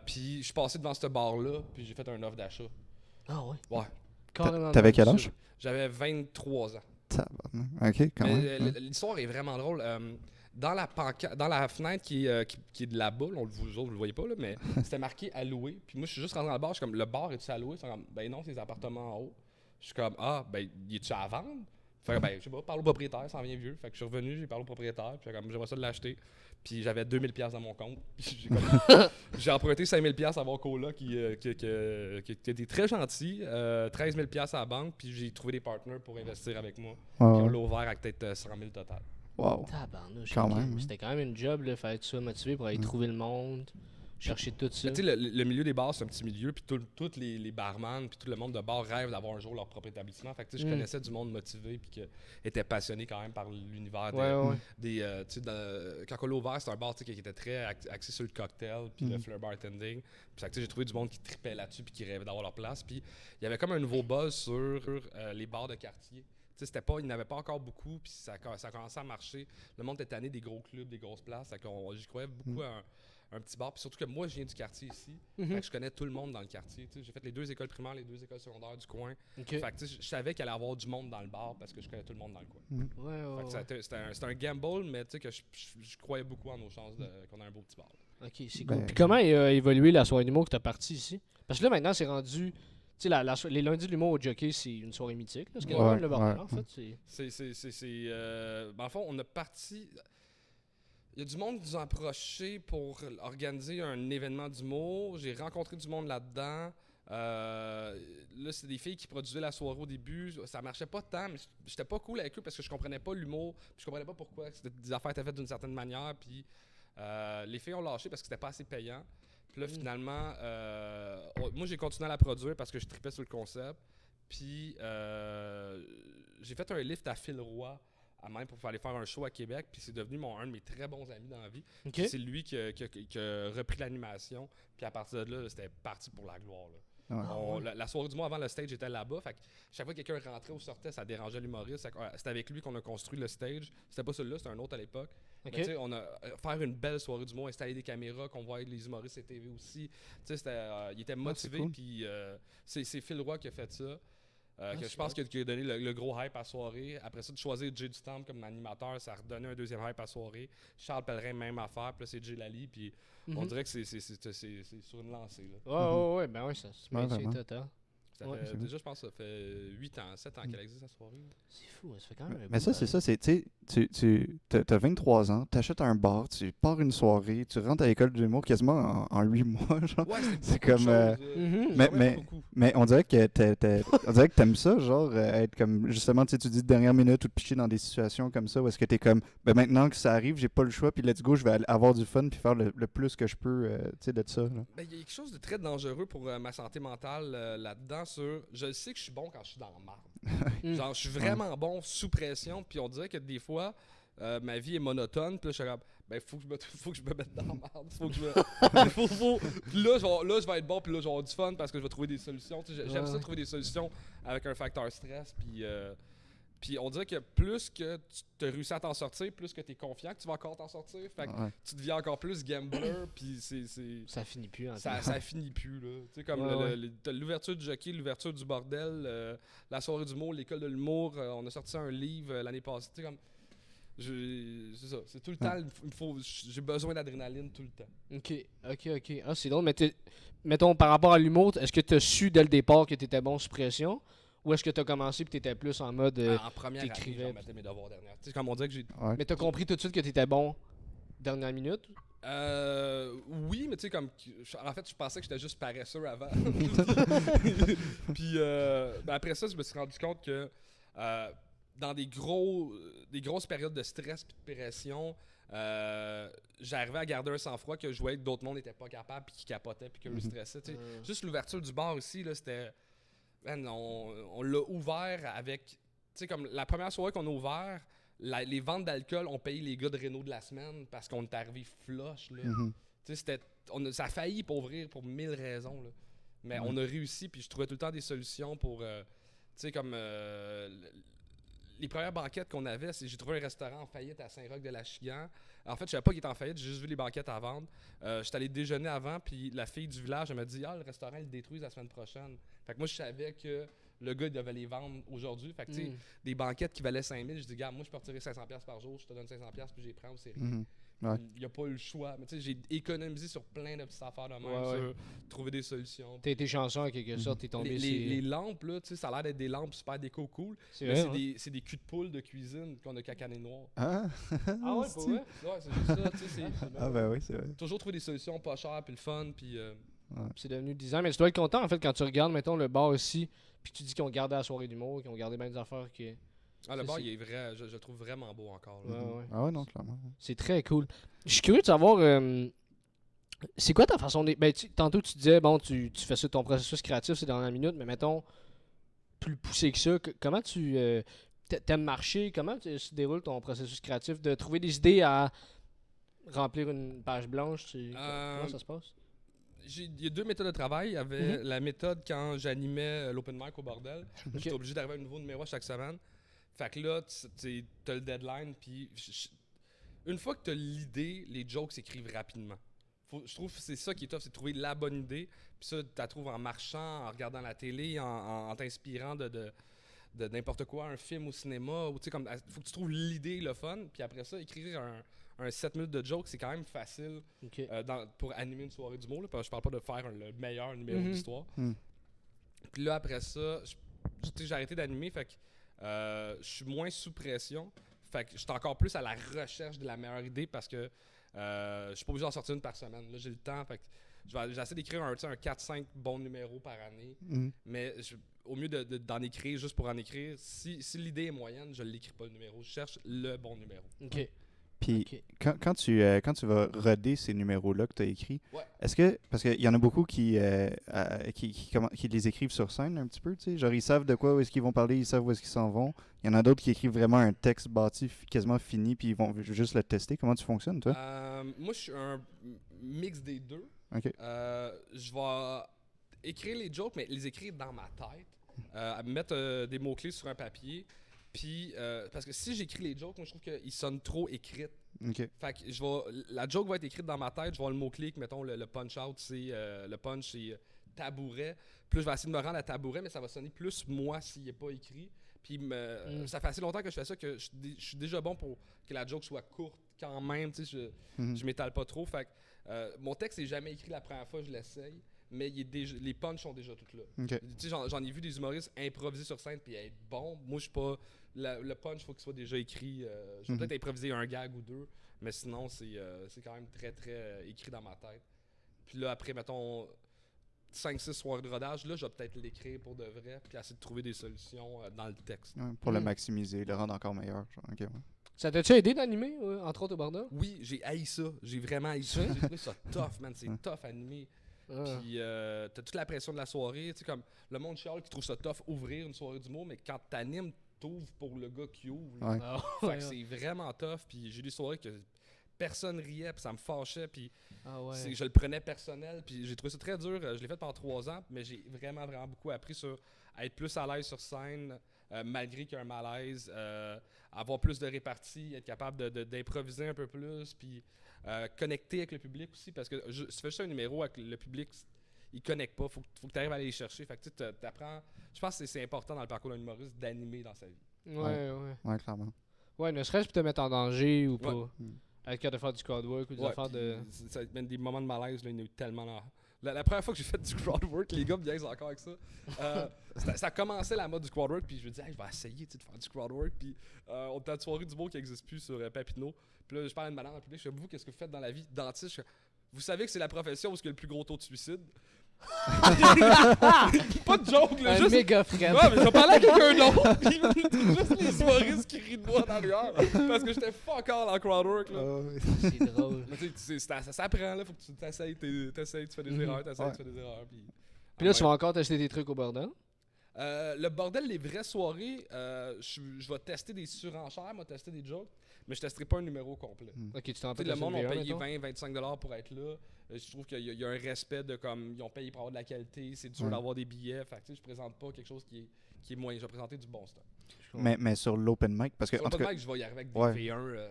puis je suis passé devant ce bar-là, puis j'ai fait un offre d'achat.
Ah ouais?
Ouais.
Carrément.
T'avais quel âge?
J'avais 23 ans.
OK, quand même.
L'histoire est vraiment drôle. Dans la fenêtre qui est de là-bas, vous le voyez pas, là, mais c'était marqué à louer. Puis moi, je suis juste rentré dans le bar, je suis comme, le bar est-tu à louer? Ils sont comme, ben non, c'est des appartements en haut. Je suis comme, ben, il est-tu à vendre? Fait que, ben, je sais pas, parle au propriétaire, ça en vient vieux. Fait que je suis revenu, j'ai parlé au propriétaire, puis comme, j'aimerais ça de l'acheter. Puis j'avais 2000$ dans mon compte. J'ai emprunté 5000$ à mon coloc qui était très gentil, 13 000$ à la banque, puis j'ai trouvé des partenaires pour investir avec moi. Puis on l'a ouvert à peut-être 100 000 total.
Wow.
Tabarnouche,
Quand
ok.
même.
C'était quand même une job, là, faire tout ça, motivé pour aller trouver le monde, chercher tout ça.
Tu sais, le milieu des bars, c'est un petit milieu, puis tous les barman, puis tout le monde de bar rêve d'avoir un jour leur propre établissement. Fait que tu sais, je connaissais du monde motivé, puis qui était passionné quand même par l'univers des. Tu sais, quand on l'a ouvert, c'était un bar qui était très axé sur le cocktail, puis le fleur bartending. Puis tu sais, j'ai trouvé du monde qui tripait là-dessus, puis qui rêvait d'avoir leur place. Puis il y avait comme un nouveau buzz sur les bars de quartier. Il n'y en avait pas encore beaucoup, puis ça commençait à marcher. Le monde était tanné des gros clubs, des grosses places. J'y croyais beaucoup à un petit bar. Puis surtout que moi, je viens du quartier ici. Fait que je connais tout le monde dans le quartier. J'ai fait les 2 écoles primaires, les 2 écoles secondaires du coin. Fait que je savais qu'il allait y avoir du monde dans le bar parce que je connais tout le monde dans le coin. C'était un gamble, mais que je croyais beaucoup en nos chances qu'on a un beau petit bar.
Ok, c'est cool. Puis comment a évolué la soirée d'humour que tu as partie ici? Parce que là, maintenant, c'est rendu... Tu sais, les lundis de l'humour au jockey, c'est une soirée mythique. C'est quasiment le bordel, en fait.
En fond, on a parti... Il y a du monde qui nous a approchés pour organiser un événement d'humour. J'ai rencontré du monde là-dedans. Là, c'est des filles qui produisaient la soirée au début. Ça marchait pas tant, mais j'étais pas cool avec eux parce que je comprenais pas l'humour. Puis je comprenais pas pourquoi des affaires étaient faites d'une certaine manière. Puis les filles ont lâché parce que c'était pas assez payant. Puis là, finalement, moi, j'ai continué à la produire parce que je tripais sur le concept. Puis j'ai fait un lift à Phil Roy à même pour aller faire un show à Québec. Puis c'est devenu un de mes très bons amis dans la vie. Okay. C'est lui qui a repris l'animation. Puis à partir de là, c'était parti pour la gloire. Là. La soirée du mois avant le stage était là-bas. Fait que chaque fois que quelqu'un rentrait ou sortait, ça dérangeait l'humoriste. C'était avec lui qu'on a construit le stage. C'était pas celui-là, c'était un autre à l'époque. Okay. Mais on a faire une belle soirée du mois, installer des caméras, qu'on voyait les humoristes et TV aussi. Il était motivé. Cool. Puis c'est Phil Roy qui a fait ça. Je pense qu'il a donné le gros hype à la soirée. Après ça, de choisir Jay Dutemps comme animateur, ça a redonné un deuxième hype à la soirée. Charles Pellerin, même affaire. Puis là, c'est Jay Lally. Puis on dirait que c'est sur une lancée.
Ouais, ben oui, ça se maintient total.
Déjà, je pense que ça fait 8 ans, 7 ans qu'elle existe, la soirée.
C'est fou, ça fait quand même un
Mais
bout,
ça, c'est ça. T'as 23 ans, t'achètes un bar, tu pars une soirée, tu rentres à l'école d'humour quasiment en 8 mois. Genre.
Ouais,
c'est comme. Mais on dirait que on dirait que t'aimes ça, genre, être comme. Justement, tu dis de dernière minute ou de picher dans des situations comme ça où est-ce que t'es comme. Ben maintenant que ça arrive, j'ai pas le choix, puis let's go, je vais avoir du fun puis faire le plus que je peux, de ça. Là.
Ben, il y a quelque chose de très dangereux pour ma santé mentale là-dedans. Je sais que je suis bon quand je suis dans la marde. Genre, je suis vraiment bon sous pression, puis on dirait que des fois, ma vie est monotone, puis là, je suis comme, ben, faut que je me mette dans la marde. Faut que je me. Puis là, je vais être bon, puis là, je vais avoir du fun parce que je vais trouver des solutions. J'aime ça trouver des solutions avec un facteur stress, puis on dirait que plus que tu as réussi à t'en sortir, plus que tu es confiant que tu vas encore t'en sortir. Fait que tu deviens encore plus gambler, puis
ça finit plus.
Ça finit plus, là. Tu sais, comme t'as l'ouverture du jockey, l'ouverture du bordel, la soirée d'humour, l'école de l'humour. On a sorti un livre l'année passée. Tu sais, comme. C'est ça. C'est tout le temps. J'ai besoin d'adrénaline tout le temps.
Ok. Ah, c'est drôle, mais mettons, par rapport à l'humour, est-ce que tu as su dès le départ que tu étais bon sous pression? Ou est-ce que tu as commencé et tu étais plus en mode.
En première année, je mettais mes devoirs dernière. Tu sais, comme on dirait que j'ai.
Ouais. Mais tu as compris tout de suite que tu étais bon dernière minute?
Oui, mais tu sais, comme. En fait, je pensais que j'étais juste paresseux avant. Puis après ça, je me suis rendu compte que dans des grosses périodes de stress et de pression, j'arrivais à garder un sang-froid que je voyais que d'autres mondes n'étaient pas capables puis qui capotaient puis qui stressaient. Juste l'ouverture du bar aussi, là, c'était. Man, on l'a ouvert avec. Tu sais, comme la première soirée qu'on a ouvert, les ventes d'alcool ont payé les gars de Renault de la semaine parce qu'on est arrivé flush. Là. Tu sais, ça a failli pour ouvrir pour 1000 raisons. Là. Mais on a réussi, puis je trouvais tout le temps des solutions pour. Tu sais, comme. Les premières banquettes qu'on avait, j'ai trouvé un restaurant en faillite à Saint-Roch-de-la-Chigan. En fait, je savais pas qu'il était en faillite, j'ai juste vu les banquettes à vendre. J'étais allé déjeuner avant, puis la fille du village, elle m'a dit « Ah, le restaurant, ils le détruisent la semaine prochaine. » Fait que moi, je savais que le gars, il devait les vendre aujourd'hui. Fait que, tu sais, des banquettes qui valaient 5000, je dis « Gars, moi, je peux retirer 500$ par jour, je te donne 500$, puis je les prends au sérieux. Il n'y a pas eu le choix. Mais tu sais, j'ai économisé sur plein de petites affaires de même, sur trouver des solutions.
T'as été chanceux en quelque sorte, t'es tombé
les lampes, là, tu sais, ça a l'air d'être des lampes super déco cool. C'est des culs de poule de cuisine qu'on a cacané noir.
Ah
ouais, pour vrai?
Ouais, c'est juste ça, tu sais.
Ah ben oui, c'est vrai.
Toujours trouver des solutions pas chères, puis le fun, puis...
C'est devenu 10 ans, mais tu dois être content, en fait, quand tu regardes, mettons, le bar aussi, puis tu dis qu'ils ont gardé la soirée d'humour, qu'ils ont gardé bien des affaires qui...
Ah, le bar, il est vrai, je le trouve vraiment beau encore. Là.
Ah ouais, non, clairement.
C'est très cool. Je suis curieux de savoir, c'est quoi ta façon de... Ben, tantôt, tu disais, bon, tu fais ça, ton processus créatif, c'est dans la minute, mais mettons, plus poussé que ça, comment tu... t'aimes marcher, comment se déroule ton processus créatif, de trouver des idées à remplir une page blanche, comment ça se passe?
Il y a 2 méthodes de travail. Il y avait la méthode quand j'animais l'open mic au bordel. J'étais obligé d'arriver à un nouveau numéro chaque semaine. Fait que là, t'as le deadline, puis une fois que t'as l'idée, les jokes s'écrivent rapidement. Je trouve que c'est ça qui est tough, c'est de trouver la bonne idée. Puis ça, tu la trouves en marchant, en regardant la télé, en t'inspirant de n'importe quoi, un film au cinéma. Ou, comme, faut que tu trouves l'idée, le fun. Puis après ça, écrire un 7 minutes de joke, c'est quand même facile pour animer une soirée d'humour. Là, parce que je parle pas de faire le meilleur numéro d'histoire. Puis là, après ça, j'ai arrêté d'animer, fait que je suis moins sous pression. Fait que je suis encore plus à la recherche de la meilleure idée parce que je suis pas obligé d'en sortir une par semaine. Là, j'ai le temps. Fait que j'essaie d'écrire un 4-5 bons numéros par année. Mais au mieux d'en écrire juste pour en écrire, si l'idée est moyenne, je ne l'écris pas le numéro. Je cherche le bon numéro.
OK.
Puis quand tu vas roder ces numéros-là que tu as écrits, est-ce que, parce qu'il y en a beaucoup qui les écrivent sur scène un petit peu, tu sais, genre ils savent de quoi où est-ce qu'ils vont parler, ils savent où est-ce qu'ils s'en vont. Il y en a d'autres qui écrivent vraiment un texte bâti quasiment fini puis ils vont juste le tester. Comment tu fonctionnes, toi?
Moi, je suis un mix des deux.
OK.
Je vais écrire les jokes, mais les écrire dans ma tête, mettre des mots-clés sur un papier. Puis, parce que si j'écris les jokes, moi je trouve qu'ils sonnent trop écrites.
Okay.
Fait que la joke va être écrite dans ma tête, je vais avoir le mot-clé, mettons le punch-out, c'est le punch, c'est tabouret. Puis je vais essayer de me rendre à tabouret, mais ça va sonner plus moi s'il n'est pas écrit. Puis ça fait assez longtemps que je fais ça que je suis déjà bon pour que la joke soit courte quand même. Tu sais, je m'étale pas trop. Fait que mon texte n'est jamais écrit la première fois, je l'essaye. mais les punchs sont déjà toutes là.
Ok.
Tu sais, j'en ai vu des humoristes improviser sur scène puis être bons. Moi, je suis pas. Le punch, il faut qu'il soit déjà écrit. Je vais peut-être improviser un gag ou deux, mais sinon, c'est quand même très, très écrit dans ma tête. Puis là, après, mettons, 5-6 soirées de rodage, là, je vais peut-être l'écrire pour de vrai, puis essayer de trouver des solutions dans le texte.
Ouais, pour le maximiser, le rendre encore meilleur. Genre. Ok, ouais.
Ça t'a-tu aidé d'animer, entre autres au bordel?
Oui, j'ai haï ça. J'ai vraiment haï ça. J'ai trouvé ça tough, man. C'est tough à animer. Puis t'as toute la pression de la soirée. Tu sais, comme le monde chiale qui trouve ça tough ouvrir une soirée d'humour, mais quand t'animes, t'ouvres pour le gars qui ouvre.
Ouais.
Fait que c'est vraiment tough. Puis j'ai des soirées que personne riait, puis ça me fâchait. Puis je le prenais personnel. Puis j'ai trouvé ça très dur. Je l'ai fait pendant 3 ans, mais j'ai vraiment, vraiment beaucoup appris sur être plus à l'aise sur scène, malgré qu'il y a un malaise, avoir plus de répartie, être capable d'improviser un peu plus, puis connecter avec le public aussi, parce que si tu fais juste un numéro avec le public, il connecte pas, faut que tu arrives à aller les chercher. Fait que tu apprends. Je pense que c'est important dans le parcours d'un humoriste d'animer dans sa vie.
Ouais, clairement.
Ouais, ne serait-ce pour te mettre en danger ou pas. Être capable de faire du crowd work ou des affaires de.
Ça mène des moments de malaise, là, il y en a eu tellement là. La première fois que j'ai fait du crowd work, les gars me niaisent encore avec ça. Ça commençait la mode du crowd work, puis je me disais, hey, je vais essayer de faire du crowd work. Puis on était à une soirée du beau qui n'existe plus sur Papineau. Puis là, je parle à une madame dans le public, je dis, vous, qu'est-ce que vous faites dans la vie? Dentiste, vous savez que c'est la profession où il y a le plus gros taux de suicide? Pas de joke, là.
Un méga frère.
Ouais, mais je parlais à quelqu'un d'autre. Juste les humoristes qui rient de moi dans l'air. Parce que j'étais fuck all en crowdwork, là.
C'est drôle.
Mais tu sais, ça s'apprend, là. Faut que tu t'essayes, tu fais des erreurs, tu fais des erreurs.
Puis là, tu vas encore tester des trucs au bordel?
Le bordel, les vraies soirées, je vais tester des surenchères, moi tester des jokes, mais je testerai pas un numéro complet.
Ok, tu t'en
Le monde a payé 20-25$ pour être là. Je trouve qu'il y a un respect de comme ils ont payé pour avoir de la qualité, c'est dur d'avoir des billets. Fait que je présente pas quelque chose qui est moyen, je vais présenter du bon stock.
Mais sur l'open mic, parce que
Sur
en tout
l'open
cas,
mic, je vais y arriver avec des V1.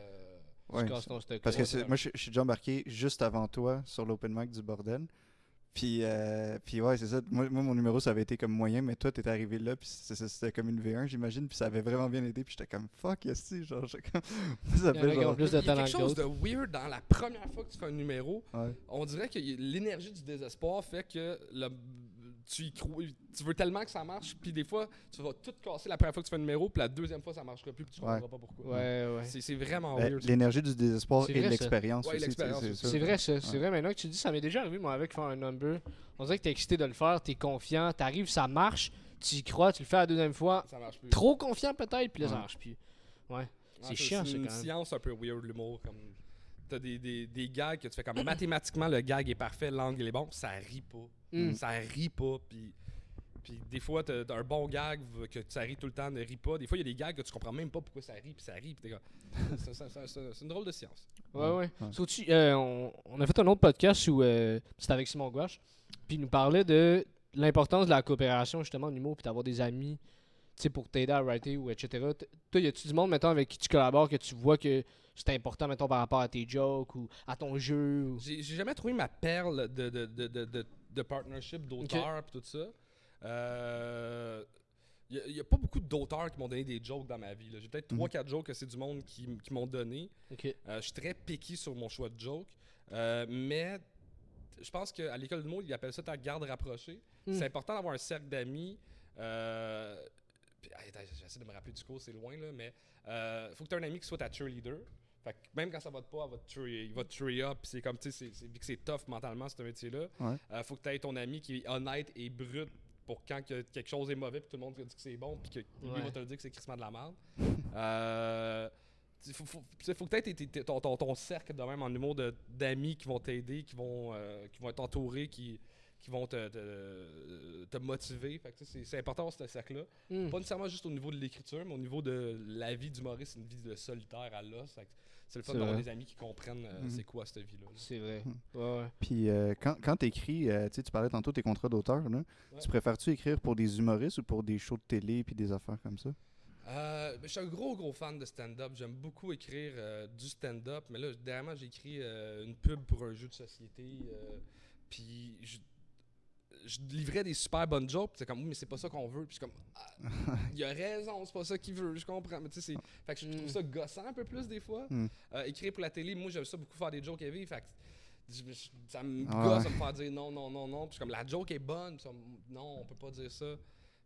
ouais, parce que moi je suis déjà embarqué juste avant toi sur l'open mic du bordel. Puis ouais, c'est ça. Moi, mon numéro, ça avait été comme moyen, mais toi, t'étais arrivé là, puis c'était comme une V1, j'imagine, puis ça avait vraiment bien été, puis j'étais comme fuck, yes, genre, ça fait genre.
Plus de
Il y a
talent
quelque chose de weird dans la première fois que tu fais un numéro.
Ouais.
On dirait que l'énergie du désespoir fait que tu y crois, tu veux tellement que ça marche, puis des fois, tu vas tout casser la première fois que tu fais un numéro, puis la deuxième fois, ça marchera plus, puis tu comprendras pas pourquoi.
Ouais.
C'est vraiment weird.
L'énergie du désespoir
C'est
et
vrai,
l'expérience
Ouais,
aussi.
l'expérience aussi.
C'est vrai, ça. C'est vrai, maintenant que tu dis, ça m'est déjà arrivé, moi, avec faire un number. On dirait que t'es excité de le faire, t'es confiant, t'arrives, ça marche, tu y crois, tu le fais la deuxième fois.
Ça marche plus.
Trop confiant peut-être, puis là, ça marche plus. Ouais. C'est chiant,
c'est
ça,
une
quand même.
science un peu weird, l'humour. Comme t'as des gags que tu fais comme mathématiquement, le gag est parfait, l'angle est bon, ça rit pas. Ça rit pas, puis des fois, t'as un bon gag que ça rit tout le temps, ne rit pas. Des fois, il y a des gags que tu comprends même pas pourquoi ça rit, puis ça rit. Puis t'es comme... c'est une drôle de science.
Ouais. Surtout, on a fait un autre podcast où c'était avec Simon Gouache, puis il nous parlait de l'importance de la coopération, justement, en humour, puis d'avoir des amis, tu sais, pour t'aider à writer ou etc. Toi, y a-tu du monde, mettons, avec qui tu collabores, que tu vois que c'est important, mettons, par rapport à tes jokes ou à ton jeu? Ou...
J'ai jamais trouvé ma perle de partnership d'auteurs, puis tout ça. Il n'y a pas beaucoup d'auteurs qui m'ont donné des jokes dans ma vie. J'ai peut-être 3-4 jokes que c'est du monde qui m'ont donné. Je suis très picky sur mon choix de jokes. Mais je pense qu'à l'école de mots, ils appellent ça ta garde rapprochée. C'est important d'avoir un cercle d'amis. J'essaie de me rappeler du cours, c'est loin, là, mais faut que tu aies un ami qui soit ta cheerleader. Fait que même quand ça va pas, il va te cheer up. C'est comme, tu sais, vu que c'est tough mentalement, ce métier-là. Faut que tu aies ton ami qui est honnête et brut pour quand quelque chose est mauvais, puis tout le monde te dit que c'est bon, puis que lui va te le dire que c'est crissement de la merde. Faut que tu aies ton cercle de même en humour d'amis qui vont t'aider, qui vont t'entourer, qui vont te motiver. Fait que c'est important ce cercle-là. Pas nécessairement juste au niveau de l'écriture, mais au niveau de la vie d'humoriste, c'est une vie de solitaire à l'os. C'est le fun d'avoir des amis qui comprennent c'est quoi cette vie-là.
C'est vrai. Ouais.
Puis quand tu écris, tu parlais tantôt de tes contrats d'auteur, tu préfères-tu écrire pour des humoristes ou pour des shows de télé puis des affaires comme ça?
Je suis un gros fan de stand-up. J'aime beaucoup écrire du stand-up, mais là, dernièrement, j'ai écrit une pub pour un jeu de société. Puis je livrais des super bonnes jokes, c'est comme oui, mais c'est pas ça qu'on veut, puis je suis comme il a raison, c'est pas ça qu'il veut, je comprends, mais tu sais fait que je trouve ça gossant un peu plus des fois. Écrire pour la télé, moi j'aime ça beaucoup faire des jokes heavy, fait que Ça me gosse de me faire dire non. Puis je suis comme, la joke est bonne. Puis non, on peut pas dire ça.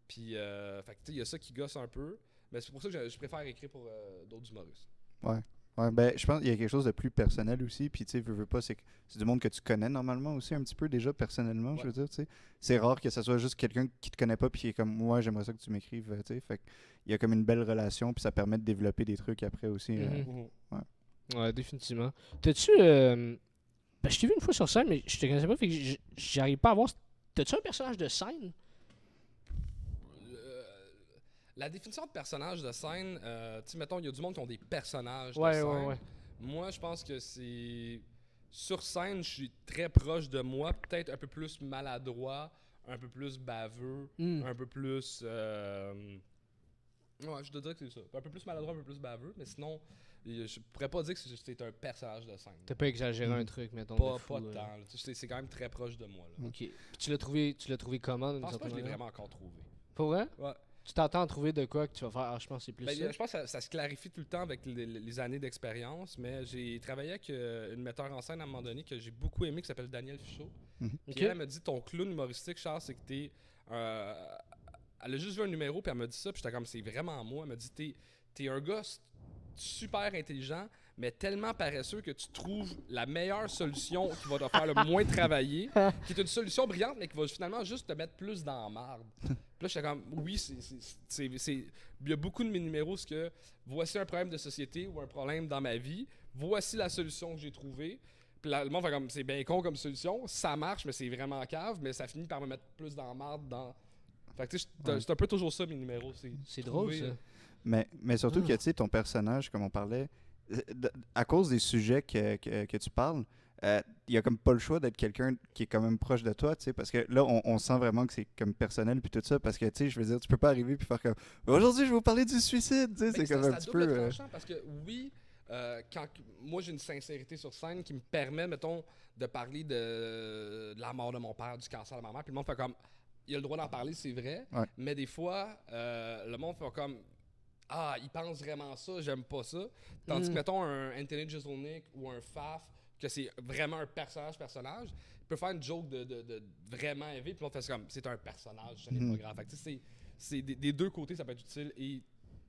Puis, fait que, tu sais, il y a ça qui gosse un peu. Mais c'est pour ça que je préfère écrire pour d'autres humoristes.
Ouais. Ouais, ben, je pense qu'il y a quelque chose de plus personnel aussi. Puis, tu sais, veux pas, c'est du monde que tu connais normalement aussi un petit peu déjà personnellement,
Ouais.
je veux dire, tu sais. C'est rare que ça soit juste quelqu'un qui te connaît pas puis qui est comme, moi, j'aimerais ça que tu m'écrives, tu sais. Fait qu'il y a comme une belle relation puis ça permet de développer des trucs après aussi.
Ouais, définitivement. T'as-tu. Ben, je t'ai vu une fois sur scène, mais je te connaissais pas, fait que j'arrive pas à voir. T'as-tu un personnage de scène?
La définition de personnage de scène, tu sais, mettons, il y a du monde qui ont des personnages de
Ouais,
scène.
ouais.
Moi, je pense que c'est... Sur scène, je suis très proche de moi, peut-être un peu plus maladroit, un peu plus baveux, un peu plus... Ouais, je te dirais que c'est ça. Un peu plus maladroit, un peu plus baveux, mais sinon, je pourrais pas dire que c'est un personnage de scène.
T'as pas exagéré un truc, mettons.
Pas,
de fou,
pas tant. Là. C'est quand même très proche de moi. Là.
Ok. Puis tu l'as trouvé comment?
Je pense pas que je l'ai vraiment encore trouvé.
Pour vrai?
Ouais.
Tu t'attends à trouver de quoi que tu vas faire? Ah, je pense que c'est plus
Ben,
ça.
je pense que ça se clarifie tout le temps avec les années d'expérience, mais j'ai travaillé avec une metteur en scène à un moment donné que j'ai beaucoup aimé, qui s'appelle Daniel Fichot. Puis
Ok.
elle m'a dit, ton clown humoristique, Charles, c'est que t'es... elle a juste vu un numéro, puis elle m'a dit ça, puis j'étais comme, c'est vraiment moi. Elle m'a dit, t'es un gars super intelligent, mais tellement paresseux que tu trouves la meilleure solution qui va te faire le moins travailler, qui est une solution brillante, mais qui va finalement juste te mettre plus dans la marde. Puis là, j'étais comme, oui, il y a beaucoup de mes numéros, c'est que voici un problème de société ou un problème dans ma vie, voici la solution que j'ai trouvée. Puis là, le monde fait comme, c'est bien con comme solution, ça marche, mais c'est vraiment cave, mais ça finit par me mettre plus dans la marde. Fait que tu sais, c'est un peu toujours ça, mes numéros.
C'est drôle, ça.
Mais surtout que, tu sais, ton personnage, comme on parlait, à cause des sujets que tu parles, il y a comme pas le choix d'être quelqu'un qui est quand même proche de toi, tu sais, parce que là, on sent vraiment que c'est comme personnel puis tout ça, parce que, tu sais, je veux dire, tu peux pas arriver puis faire comme « Aujourd'hui, je vais vous parler du suicide », tu sais, c'est comme un petit peu...
tranchant parce que oui, quand moi j'ai une sincérité sur scène qui me permet, mettons, de parler de la mort de mon père, du cancer de ma mère, puis le monde fait comme il a le droit d'en parler, c'est vrai, mais des fois, le monde fait comme ah, il pense vraiment ça, j'aime pas ça. Tandis que, mettons, un Anthony Jeselnik ou un Faf, que c'est vraiment un personnage, il peut faire une joke de vraiment élevé, puis on fait comme c'est un personnage, ce n'est pas grave. Fait que, tu sais, c'est des deux côtés, ça peut être utile et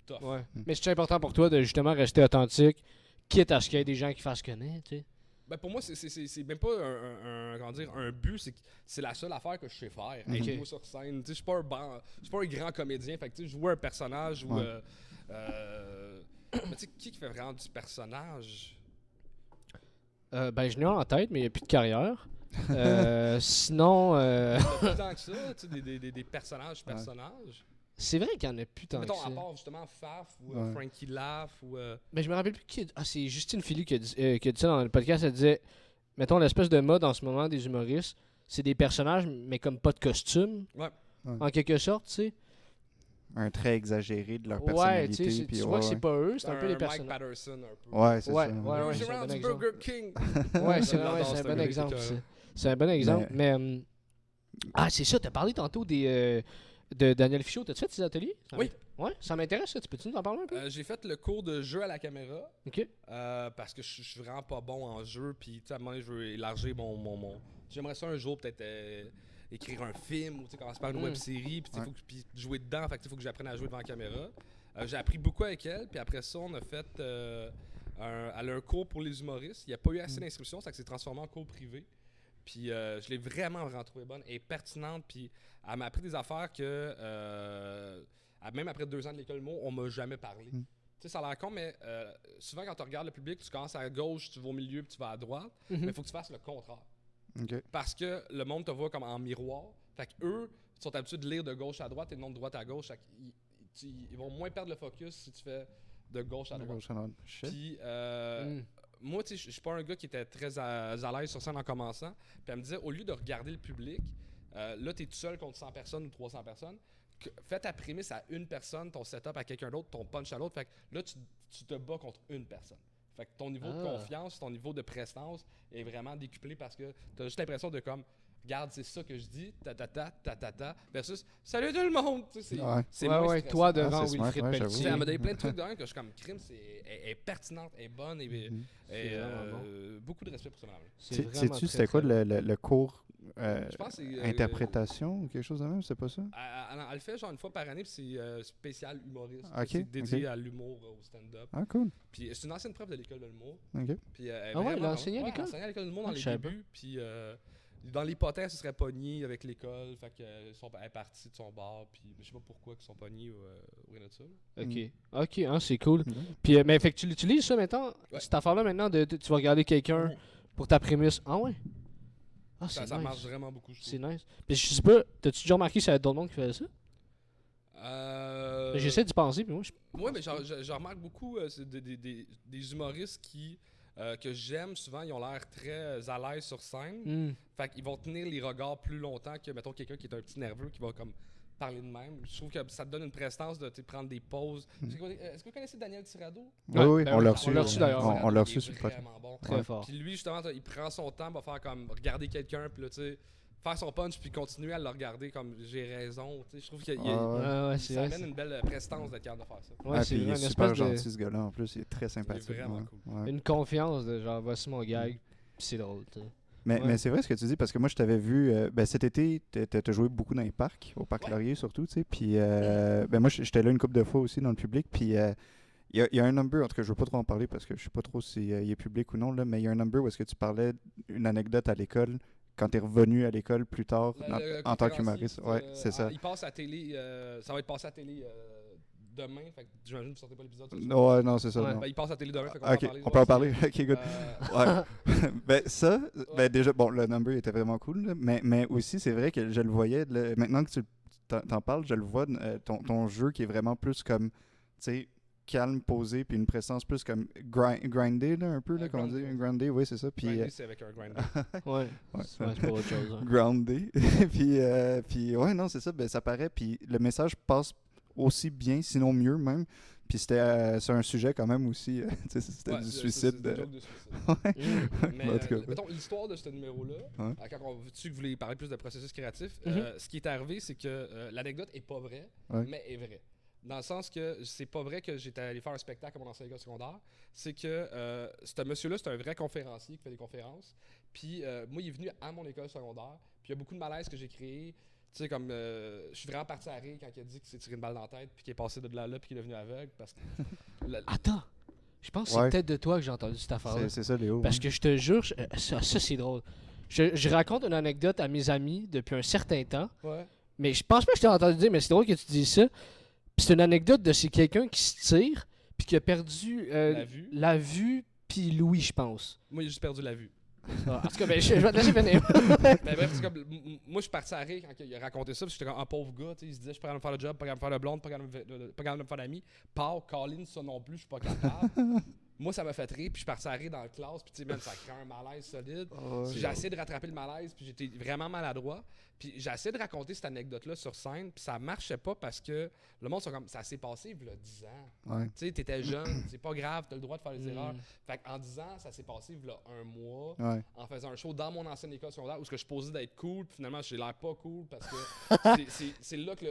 tough.
Ouais. Mais c'est important pour toi de justement rester authentique, quitte à ce qu'il y ait des gens qui fassent connaître, tu sais.
Ben pour moi, c'est même pas comment dire, un but, c'est la seule affaire que je sais faire. Être moi sur scène. Je suis pas un grand comédien. Fait que jouer un personnage ou. Mais tu sais, qui fait vraiment du personnage?
Ben, je n'ai un en tête, mais il n'y a plus de carrière. Sinon.
Pas tant que ça, tu sais, des personnages.
C'est vrai qu'il y en a plus tant que
Mettons,
ça.
à part justement Faf ou Frankie Laugh ou.
Mais je me rappelle plus qui. Ah, c'est Justine Philly qui a dit ça dans le podcast. Elle disait mettons, l'espèce de mode en ce moment des humoristes, c'est des personnages, mais comme pas de costume.
Ouais.
En quelque sorte, tu sais.
Un trait exagéré de leur
Ouais,
personnalité.
tu sais, tu vois que c'est pas eux, c'est un peu les
Mike
personnages.
Patterson un peu.
Ouais, c'est ça.
Ouais,
Who's
c'est un
around
bon
the
exemple.
Burger King?
Ouais, c'est
J'adore
un
ce
bon
gars,
exemple.
il est écœurant.
C'est un bon exemple. Mais ah, c'est ça, t'as parlé tantôt de Daniel Fichot. T'as-tu fait tes ateliers?
Oui.
Ouais, ça m'intéresse, ça. Tu peux-tu nous en parler un peu?
J'ai fait le cours de jeu à la caméra.
Ok.
Parce que je suis vraiment pas bon en jeu. Puis, tu sais, à un moment donné, je veux élargir mon... J'aimerais ça un jour, peut-être, écrire un film ou commencer par une web-série. Puis, jouer dedans. Fait que, il faut que j'apprenne à jouer devant la caméra. J'ai appris beaucoup avec elle. Puis après ça, on a fait... elle a un cours pour les humoristes. Il n'y a pas eu assez d'inscriptions. Ça s'est transformé en cours privé. Puis je l'ai vraiment trouvé bonne. Elle est pertinente. Puis elle m'a appris des affaires que... même après 2 ans de l'école mot, on m'a jamais parlé. Tu sais, ça a l'air con, mais souvent quand tu regardes le public, tu commences à gauche, tu vas au milieu, puis tu vas à droite. Mais il faut que tu fasses le contraire.
Okay.
Parce que le monde te voit comme en miroir. Fait qu'eux sont habitués de lire de gauche à droite et non de droite à gauche. Fait ils vont moins perdre le focus si tu fais de gauche à droite. Puis moi, tu sais, je suis pas un gars qui était très à l'aise sur scène en commençant. Puis elle me disait, au lieu de regarder le public, là, tu es tout seul contre 100 personnes ou 300 personnes. Fais ta prémisse à une personne, ton setup à quelqu'un d'autre, ton punch à l'autre. Fait que là, tu te bats contre une personne. Fait que ton niveau de confiance, ton niveau de prestance est vraiment décuplé parce que tu as juste l'impression de comme regarde, c'est ça que je dis, ta, versus salut tout le monde. Tu sais, c'est
ouais,
moins
ouais,
stressant.
toi devant
c'est
Wilfrid
smart, ouais,
Pelletier.
Elle m'a donné plein de trucs de même que je suis comme crime, elle est pertinente, elle est bonne, et
C'est vraiment
beaucoup de respect pour ce madame-là.
Sais-tu c'était quoi le cours
Je pense que c'est
interprétation ou quelque chose de même, c'est pas ça?
Elle le fait genre une fois par année, puis c'est spécial humoriste.
Ok,
C'est dédié
ok.
à l'humour, au stand-up.
Ah, cool.
Puis c'est une ancienne prof de l'école de l'humour.
OK.
Puis,
Ah ouais, elle a enseigné à l'école?
Elle a enseigné à l'école de l'humour dans
Ah,
les
je savais
débuts. Puis dans l'hypothèse, ce serait pogné avec l'école. Fait qu'elle est partie de son bar. Puis je sais pas pourquoi ils sont pognés ou rien de ça.
Ok, ok, hein, c'est cool.
Mhm.
Puis, mais fait que tu l'utilises ça maintenant,
Ouais.
cette affaire-là maintenant, tu vas regarder quelqu'un pour ta prémisse. Ah ouais? Ah, c'est
Ça
nice.
marche vraiment beaucoup, je trouve.
C'est nice. Puis je sais pas, t'as-tu déjà remarqué s'il y avait d'autres monde qui faisait ça? J'essaie d'y penser, puis moi,
Ouais, mais je remarque beaucoup c'est des humoristes que j'aime souvent, ils ont l'air très à l'aise sur scène. Fait qu'ils vont tenir les regards plus longtemps que, mettons, quelqu'un qui est un petit nerveux qui va comme parler de même. Je trouve que ça te donne une prestance de prendre des pauses. Est-ce que vous connaissez Daniel Tirado?
Oui, oui,
ben
on
oui,
l'a
on
reçu.
l'a reçu, d'ailleurs.
On l'a
Il
reçu
est
sur le podcast.
vraiment bon.
très fort.
Puis lui, justement, il prend son temps, va faire comme regarder quelqu'un, puis là, tu sais, faire son punch, puis continuer à le regarder comme j'ai raison. Tu sais, je trouve qu'il
Ouais,
ça
c'est vrai.
amène une belle prestance d'être capable de faire ça.
Ouais,
Ah,
c'est
puis il
vrai,
est
une
super
espèce de...
gentil, ce gars-là, en plus. Il est très sympathique.
vraiment
ouais.
cool.
Ouais.
Une confiance de genre, voici mon gag, puis c'est drôle, tu sais.
Mais,
Ouais.
mais c'est vrai ce que tu dis, parce que moi, je t'avais vu cet été, t'as joué beaucoup dans les parcs, au Parc Laurier surtout, tu sais. Puis moi, j'étais là une couple de fois aussi dans le public. Puis il y a un number, en tout cas, je veux pas trop en parler parce que je sais pas trop si il est public ou non, là, mais il y a un number où est-ce que tu parlais une anecdote à l'école quand t'es revenu à l'école plus tard
Le
en tant
conférencier,
qu'humoriste. Ouais, c'est ça.
Il passe à télé, ça va être passé à télé demain, fait que j'imagine que vous sortez pas l'épisode.
Ouais, non, c'est ça.
Ouais.
non.
Ben, il passe à télé demain, fait qu'on
Ok,
peut en parler.
on peut en parler. Ok, good.
Euh,
Ouais. Ben ça, ben déjà, bon, le number était vraiment cool, là, mais aussi, c'est vrai que je le voyais, maintenant que tu t'en parles, je le vois, ton jeu qui est vraiment plus comme, tu sais, calme, posé, puis une présence plus comme grindé, là, un peu, là, comme on dit, grindé, oui, c'est ça. Puis,
grinder, c'est avec un grinder.
Ouais,
Ouais.
c'est pas autre chose. Hein.
groundé. puis ouais, non, c'est ça, ben ça paraît, puis le message passe aussi bien, sinon mieux même. Puis c'était sur un sujet quand même aussi, tu sais, c'était du suicide.
C'est une joke de suicide.
Ouais.
Mais
En tout cas,
mettons, l'histoire de ce numéro-là,
Ouais.
quand on tu que vous voulez parler plus de processus créatif,
Mhm.
ce qui est arrivé, c'est que l'anecdote est pas vraie,
Ouais.
mais est vraie. Dans le sens que c'est pas vrai que j'étais allé faire un spectacle à mon ancienne école secondaire. C'est que ce monsieur-là, c'est un vrai conférencier qui fait des conférences. Puis moi, il est venu à mon école secondaire. Puis il y a beaucoup de malaise que j'ai créé. Tu sais, comme je suis vraiment parti à rire quand il a dit qu'il s'est tiré une balle dans la tête, puis qu'il est passé de là, puis qu'il est devenu aveugle. Parce que
Attends, je pense que c'est
Ouais.
peut-être de toi que j'ai entendu cette affaire-là.
c'est ça, Léo.
Parce que je te jure, ça c'est drôle. Je raconte une anecdote à mes amis depuis un certain temps,
ouais.
mais je pense pas que je t'ai entendu dire, mais c'est drôle que tu dises ça. Puis c'est une anecdote de c'est quelqu'un qui se tire, puis qui a perdu
La vue.
vue puis l'ouïe, je pense.
Moi, j'ai juste perdu la vue.
Ah, en tout cas, ben, je vais te laisser finir.
Ben bref, c'est comme, moi, je suis parti à rire quand il a raconté ça, parce que j'étais comme un pauvre gars, tu sais, il se disait, je suis pas capable de me faire le job, pas capable de me faire le blonde, pas capable de me faire d'amis. Pas Colin, ça non plus, je suis pas capable. Moi, ça m'a fait rire, puis je suis parti à rire dans la classe, puis tu sais, même, ça crée un malaise solide. Puis j'ai essayé de rattraper le malaise, puis j'étais vraiment maladroit. Puis j'ai essayé de raconter cette anecdote-là sur scène, puis ça marchait pas parce que le monde sont comme, ça s'est passé il y a 10 ans.
Ouais.
Tu sais, t'étais jeune, c'est pas grave, t'as le droit de faire des
Mm.
erreurs. Fait qu'en 10 ans, ça s'est passé il y a un mois,
Ouais.
en faisant un show dans mon ancienne école secondaire où ce que je posais d'être cool, puis finalement, j'ai l'air pas cool parce que c'est là que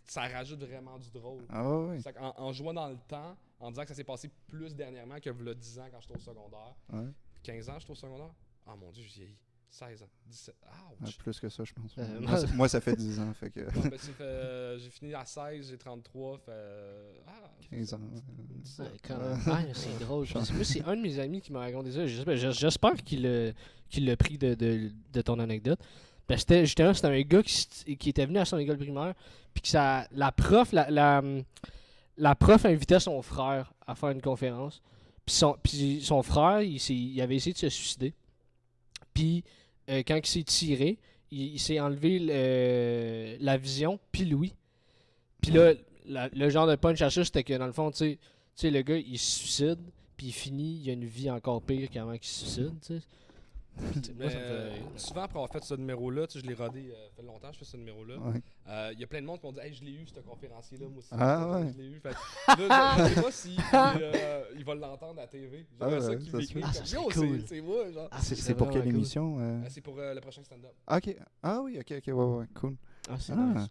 ça rajoute vraiment du drôle.
Ah ouais, ouais.
C'est en jouant dans le temps, en disant que ça s'est passé plus dernièrement que il 10 ans quand j'étais au secondaire.
Ouais.
15 ans, j'étais au secondaire. Ah mon dieu, j'ai vieilli. 16 ans, 17.
Ouais,
Ouch!
plus que ça, je pense.
Euh,
Moi, ça fait 10 ans, fait que
Ouais, ben, j'ai fini à 16, j'ai 33, fait.
15 ans. ouais.
Ouais, quand même. Ah, c'est drôle. Moi, c'est un de mes amis qui m'a raconté ça. J'espère qu'il l'a pris de ton anecdote. Parce que justement, c'était un gars qui était venu à son école primaire, puis que la prof invitait son frère à faire une conférence. Puis son frère, il avait essayé de se suicider. Puis quand il s'est tiré, il s'est enlevé la vision, puis l'ouïe. Puis là, le genre de punch à ça, c'était que dans le fond, tu sais, le gars, il se suicide, puis il finit, il a une vie encore pire qu'avant qu'il se suicide, tu sais. Moi, ça me fait rire.
Souvent, après avoir fait ce numéro-là, je l'ai rodé, ça fait longtemps que je fais ce numéro-là.
Ouais.
Il y a plein de monde qui m'ont dit hey, je l'ai eu, ce conférencier-là, moi aussi.
Ouais.
Je l'ai eu. Fait que là, je sais pas si il va l'entendre à la TV. J'aimerais ça qu'il m'écrive comme
ça
yo,
serait cool.
c'est moi. Genre.
C'est pour quelle
vraiment cool.
émission
C'est pour le prochain stand-up.
Ok. Ah oui, ok, ouais, cool.
C'est
Ah.
nice.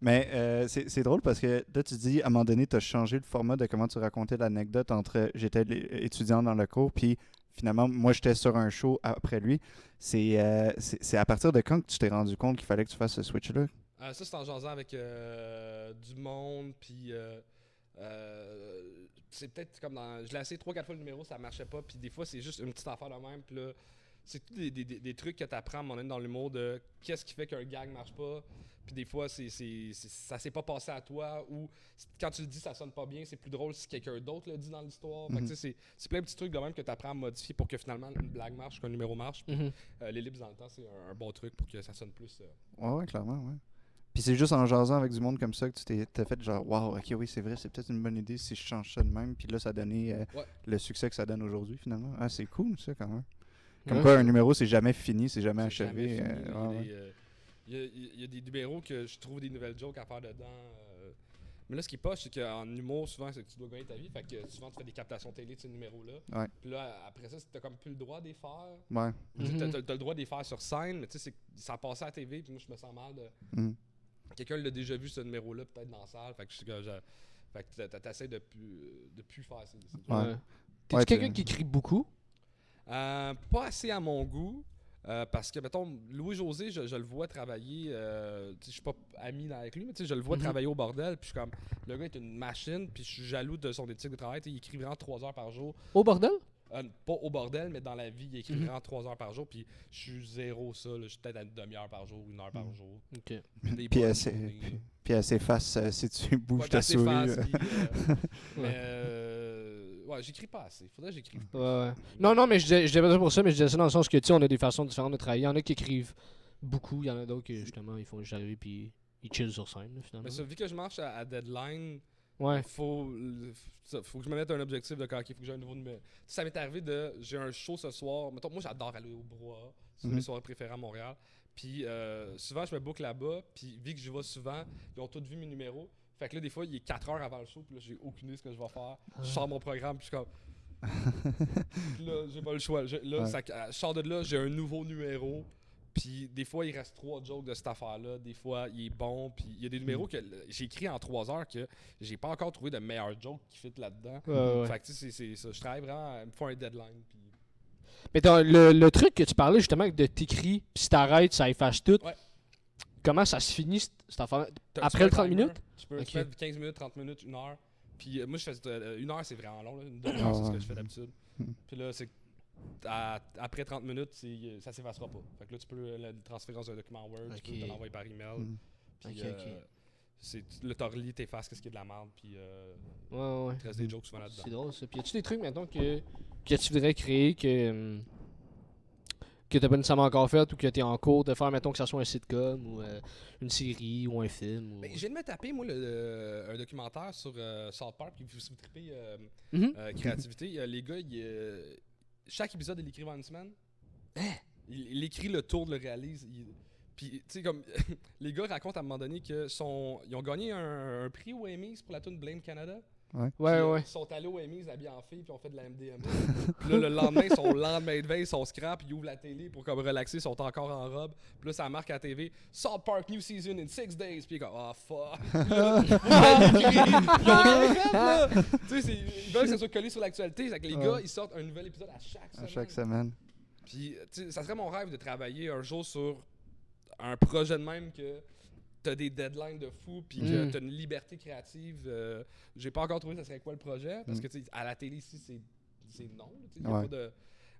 Mais c'est drôle parce que là, tu dis, à un moment donné, tu as changé le format de comment tu racontais l'anecdote entre j'étais étudiant dans le cours, puis finalement, moi, j'étais sur un show après lui. C'est à partir de quand que tu t'es rendu compte qu'il fallait que tu fasses ce switch-là?
Ça, c'est en jasant avec du monde, puis c'est peut-être comme dans... Je l'ai essayé 3-4 fois le numéro, ça marchait pas, puis des fois, c'est juste une petite affaire de même, puis là, c'est tout des trucs que tu apprends à un moment donné dans l'humour de qu'est-ce qui fait qu'un gag marche pas, puis des fois, ça s'est pas passé à toi, ou quand tu le dis, ça sonne pas bien, c'est plus drôle si quelqu'un d'autre le dit dans l'histoire. Fait que, tu sais, c'est plein de petits trucs de même que tu apprends à modifier pour que finalement une blague marche, qu'un numéro marche. Puis, les lips dans le temps, c'est un bon truc pour que ça sonne plus.
Ouais, clairement, ouais. Puis c'est juste en jasant avec du monde comme ça que tu t'as fait genre, waouh, ok, oui, c'est vrai, c'est peut-être une bonne idée si je change ça de même. Puis là, ça a donné le succès que ça donne aujourd'hui, finalement. Ah, c'est cool, ça, quand même. Comme quoi, un numéro, c'est jamais fini, c'est jamais achevé.
Il y a des numéros que je trouve des nouvelles jokes à faire dedans. Mais là, ce qui est poche, c'est qu'en humour, souvent, c'est que tu dois gagner ta vie. Fait que souvent, tu fais des captations télé de ces numéros-là.
Ouais.
Puis là, après ça, t'as comme plus le droit de les faire.
Ouais.
T'as le droit de les faire sur scène, mais tu sais, ça passait à la TV. Puis moi, je me sens mal de. Quelqu'un l'a déjà vu, ce numéro-là, peut-être dans la salle. Fait que t'essaies de plus faire ces
Ouais. T'es-tu quelqu'un qui écrit beaucoup?
pas assez à mon goût. Parce que, mettons, Louis-José, je le vois travailler. Je suis pas ami avec lui, mais je le vois travailler au bordel. Puis je suis comme, le gars est une machine. Puis je suis jaloux de son éthique de travail. Il écrit vraiment 3 heures par jour.
Au bordel?
Pas au bordel, mais dans la vie, il écrit vraiment 3 heures par jour. Puis je suis zéro ça. Je suis peut-être à une demi-heure par jour, 1 heure par jour.
Ok.
Puis elle s'efface si tu bouges ta souris.
Ouais, j'écris pas assez. Faudrait que j'écrive.
Ouais. Non, mais je disais pas ça pour ça, mais je disais ça dans le sens que, tu sais, on a des façons différentes de travailler. Il y en a qui écrivent beaucoup, il y en a d'autres qui, justement, ils font juste arriver puis ils chillent sur scène, là, finalement.
Mais ça, vu que je marche à deadline,
ouais.
faut que je me mette un objectif de quand il faut que j'ai un nouveau numéro. Ça m'est arrivé j'ai un show ce soir. Mettons, moi, j'adore aller au Brouhaha. C'est mes soirées préférées à Montréal. Puis souvent, je me boucle là-bas. Puis vu que je vais souvent, ils ont tous vu mes numéros. Fait que là, des fois, il est 4 heures avant le show, puis là, j'ai aucune idée de ce que je vais faire. Je sors mon programme, puis je suis comme. Puis là, j'ai pas le choix. Je sors de là, j'ai un nouveau numéro. Puis des fois, il reste 3 jokes de cette affaire-là. Des fois, il est bon. Puis il y a des numéros que j'ai écrits en 3 heures que j'ai pas encore trouvé de meilleurs jokes qui fit là-dedans.
Ouais.
Fait que tu sais, c'est ça. Je travaille vraiment, il me faut un deadline. Puis...
Mais le truc que tu parlais justement de t'écris, puis si t'arrêtes, ça efface tout.
Ouais.
Comment ça se finit cette affaire? Après le 30 minutes?
Tu peux mettre 15 minutes, 30 minutes, 1 heure. Puis moi, je fais 1 heure, c'est vraiment long. Là. Une demi-heure, c'est ce que je fais d'habitude. Puis là, c'est après 30 minutes, ça s'effacera pas. Fait que là, tu peux le transférer dans un document Word, tu peux te l'envoyer par email. Puis le t'orlis, t'effaces qu'est-ce qui est de la merde. Puis
ouais.
il te reste des jokes souvent là-dedans.
C'est drôle ça. Puis y a-tu des trucs, mettons, que tu voudrais créer, que t'as pas nécessairement encore fait ou que t'es en cours de faire, mettons, que ça soit un sitcom ou une série ou un film? Ou...
Ben, je viens de me taper, moi, un documentaire sur South Park, puis vous tripez créativité. Les gars, chaque épisode, ils l'écrivent en une semaine. Il écrit le tour, le réalise. Puis, tu sais, comme les gars racontent à un moment donné qu'ils ont gagné un prix aux Emmys pour la tune Blame Canada.
Ouais.
Ils sont allés aux Emmys habillés en filles puis ont fait de la MDMA. Puis là, le lendemain, ils sont lendemain de veille, ils sont scrap, ils ouvrent la télé pour comme relaxer, ils sont encore en robe. Puis là, ça marque à la TV South Park New Season in 6 days. Puis ils comme, oh fuck. Ils ont rien fait, là. Tu sais, ils veulent que ça soit collé sur l'actualité. C'est que les gars, ils sortent un nouvel épisode à chaque semaine. Puis, tu sais, ça serait mon rêve de travailler un jour sur un projet de même que t'as des deadlines de fou, puis que t'as une liberté créative. J'ai pas encore trouvé ça serait quoi le projet, parce que à la télé ici, c'est non. Y a pas de...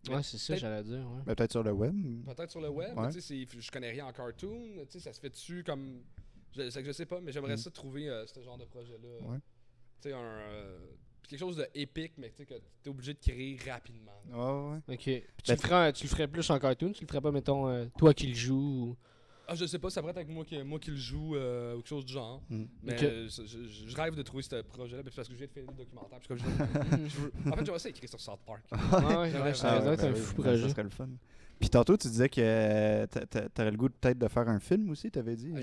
Ouais, c'est ça, j'allais dire. Ouais.
Peut-être sur le web.
Peut-être sur le web, mais je connais rien en cartoon. Ça se fait dessus comme... Je sais pas, mais j'aimerais ça trouver ce genre de projet-là.
Ouais.
Tu sais, quelque chose de épique, mais que t'es obligé de créer rapidement.
Ouais.
Ok. Tu le ferais plus en cartoon? Tu le ferais pas, mettons, toi qui le joues? Ou...
Ah, je sais pas, ça pourrait être avec moi qui le joue ou quelque chose du genre. Mais je rêve de trouver ce projet-là parce que je viens de finir le documentaire. En fait, j'aimerais ça écrire sur South Park.
Ça doit être un fou projet.
Ça serait le fun. Puis tantôt, tu disais que t'aurais le goût peut-être de faire un film aussi, t'avais dit.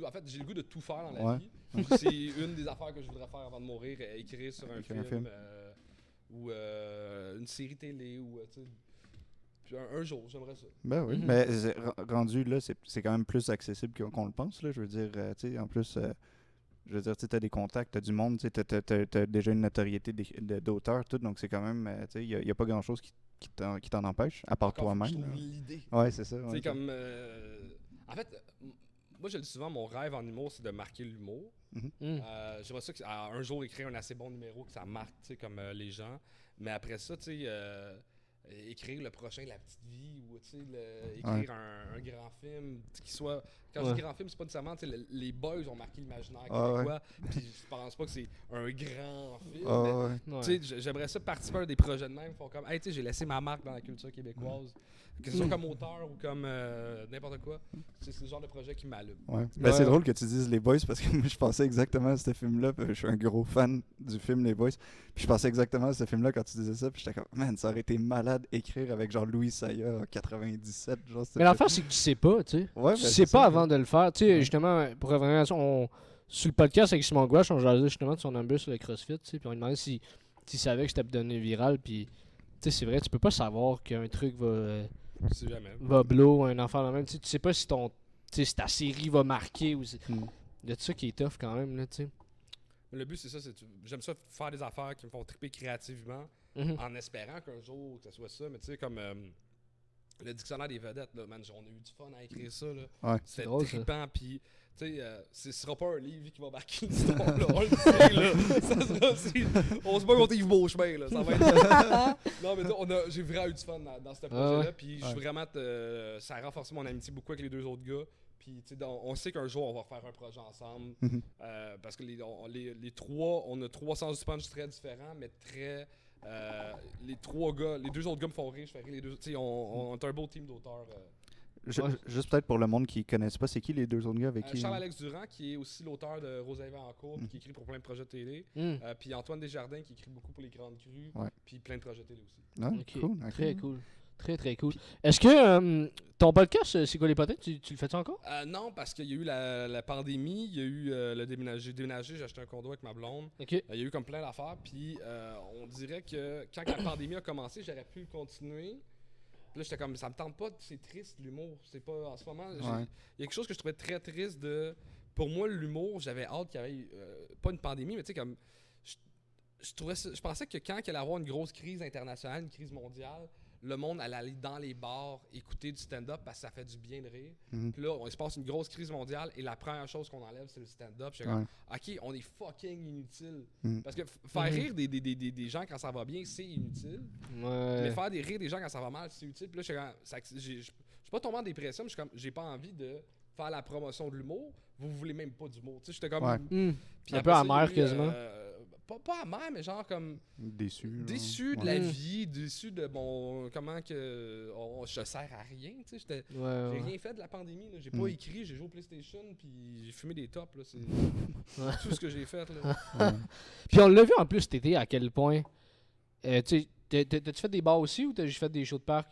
En fait, j'ai le goût de tout faire dans la
Ouais.
vie. C'est une des affaires que je voudrais faire avant de mourir, écrire sur un film. Ou une série télé. Ou, puis un jour, j'aimerais ça.
Ben oui, mais rendu là, c'est quand même plus accessible qu'on le pense. Là. Je veux dire, tu sais, en plus, je veux dire, tu as des contacts, tu as du monde, tu as déjà une notoriété d'auteur, tout, donc c'est quand même, tu sais, il n'y a pas grand-chose qui t'en empêche, à part
Encore, faut que je
toi-même.
trouve l'idée.
Ouais, c'est ça.
Tu
Ouais,
sais, comme. En fait, moi, je le dis souvent, mon rêve en humour, c'est de marquer l'humour. J'aimerais ça un jour écrire un assez bon numéro que ça marque, tu sais, comme les gens. Mais après ça, tu sais, écrire le prochain La Petite Vie ou, tu sais, écrire un grand film qui soit. Quand je dis grand film, c'est pas nécessairement, tu sais, les Boys ont marqué l'imaginaire québécois. Puis je pense pas que c'est un grand film. Mais, tu sais, j'aimerais ça participer à des projets de même. Font comme, hey, tu sais, j'ai laissé ma marque dans la culture québécoise. Que ce soit comme auteur ou comme n'importe quoi. C'est le genre de projet qui m'allume.
Ouais. Ben, c'est drôle que tu dises Les Boys parce que moi, je pensais exactement à ce film-là. Je suis un gros fan du film Les Boys. Puis je pensais exactement à ce film-là quand tu disais ça. Puis j'étais comme, man, ça aurait été malade écrire avec genre Louis Saya en 97. Genre,
mais l'affaire, c'est que tu sais pas, tu sais.
Ouais,
tu sais pas avant de le faire. Tu sais, justement, pour revenir sur le podcast avec Simon Gouache, on jasait justement de son number sur le CrossFit, tu sais. Puis on lui demandait s'il savait que c'était pour devenir viral. Puis, tu sais, c'est vrai, tu peux pas savoir qu'un truc va blow, un enfant de même. Tu sais pas si ta série va marquer ou si... Il y a tout ça qui est tough quand même, là, tu sais.
Le but, c'est ça. J'aime ça faire des affaires qui me font triper créativement en espérant qu'un jour, que ce soit ça. Mais tu sais, comme le dictionnaire des vedettes, là, man, on a eu du fun à écrire ça. Là.
Ouais.
C'était trippant. Puis, tu sais, ce sera pas un livre qui va marquer l'histoire. Là. On le sait, là. Ça sera, on se bat contre Yves Beauchemin. Là. Ça va être... Non, mais j'ai vraiment eu du fun dans ce projet-là. Puis, je suis vraiment... ça a renforcé mon amitié beaucoup avec les deux autres gars. Puis, tu sais, on sait qu'un jour, on va faire un projet ensemble. Parce que les trois, on a 3 sens du punch très différents, mais très... les deux autres gars me font rire, je fais rire les deux. Tu sais, on est un beau team d'auteurs.
Juste peut-être pour le monde qui ne connaisse pas, c'est qui les deux autres gars avec qui...
Charles-Alex Durand, qui est aussi l'auteur de Rosalie en cours, qui écrit pour plein de projets de télé. Puis Antoine Desjardins, qui écrit beaucoup pour les Grandes Crues, puis plein de projets de télé aussi.
Cool.
Très cool. Très, très cool. Est-ce que ton podcast, C'est quoi les potins, tu le fais-tu encore?
Non, parce qu'il y a eu la pandémie, il y a eu j'ai déménagé, j'ai acheté un condo avec ma blonde. Il y a eu comme plein d'affaires, puis on dirait que quand la pandémie a commencé, j'aurais pu le continuer. Puis là, j'étais comme, ça me tente pas, c'est triste l'humour. C'est pas, en ce moment, il y a quelque chose que je trouvais très triste pour moi, l'humour, j'avais hâte qu'il y ait, pas une pandémie, mais tu sais, comme, je pensais que quand il allait avoir une grosse crise internationale, une crise mondiale, le monde allait aller dans les bars écouter du stand-up parce que ça fait du bien de rire. Puis là, il se passe une grosse crise mondiale et la première chose qu'on enlève, c'est le stand-up. Je suis comme, OK, on est fucking inutile. Parce que faire rire des gens quand ça va bien, c'est inutile. Mais faire rire des gens quand ça va mal, c'est utile. Puis là, je suis pas tombé en dépression, mais j'ai pas envie de faire la promotion de l'humour. Vous voulez même pas d'humour. Tu sais, j'étais comme...
Puis un peu amer quasiment.
Pas amer, mais genre comme...
Déçu
de la vie, déçu de comment que je sers à rien, tu sais. J'ai rien fait de la pandémie, là. J'ai pas écrit, j'ai joué au PlayStation, puis j'ai fumé des tops, là. C'est tout ce que j'ai fait, là.
Puis on l'a vu en plus cet été à quel point... tu sais, t'as-tu fait des bars aussi ou t'as juste fait des shows de parc?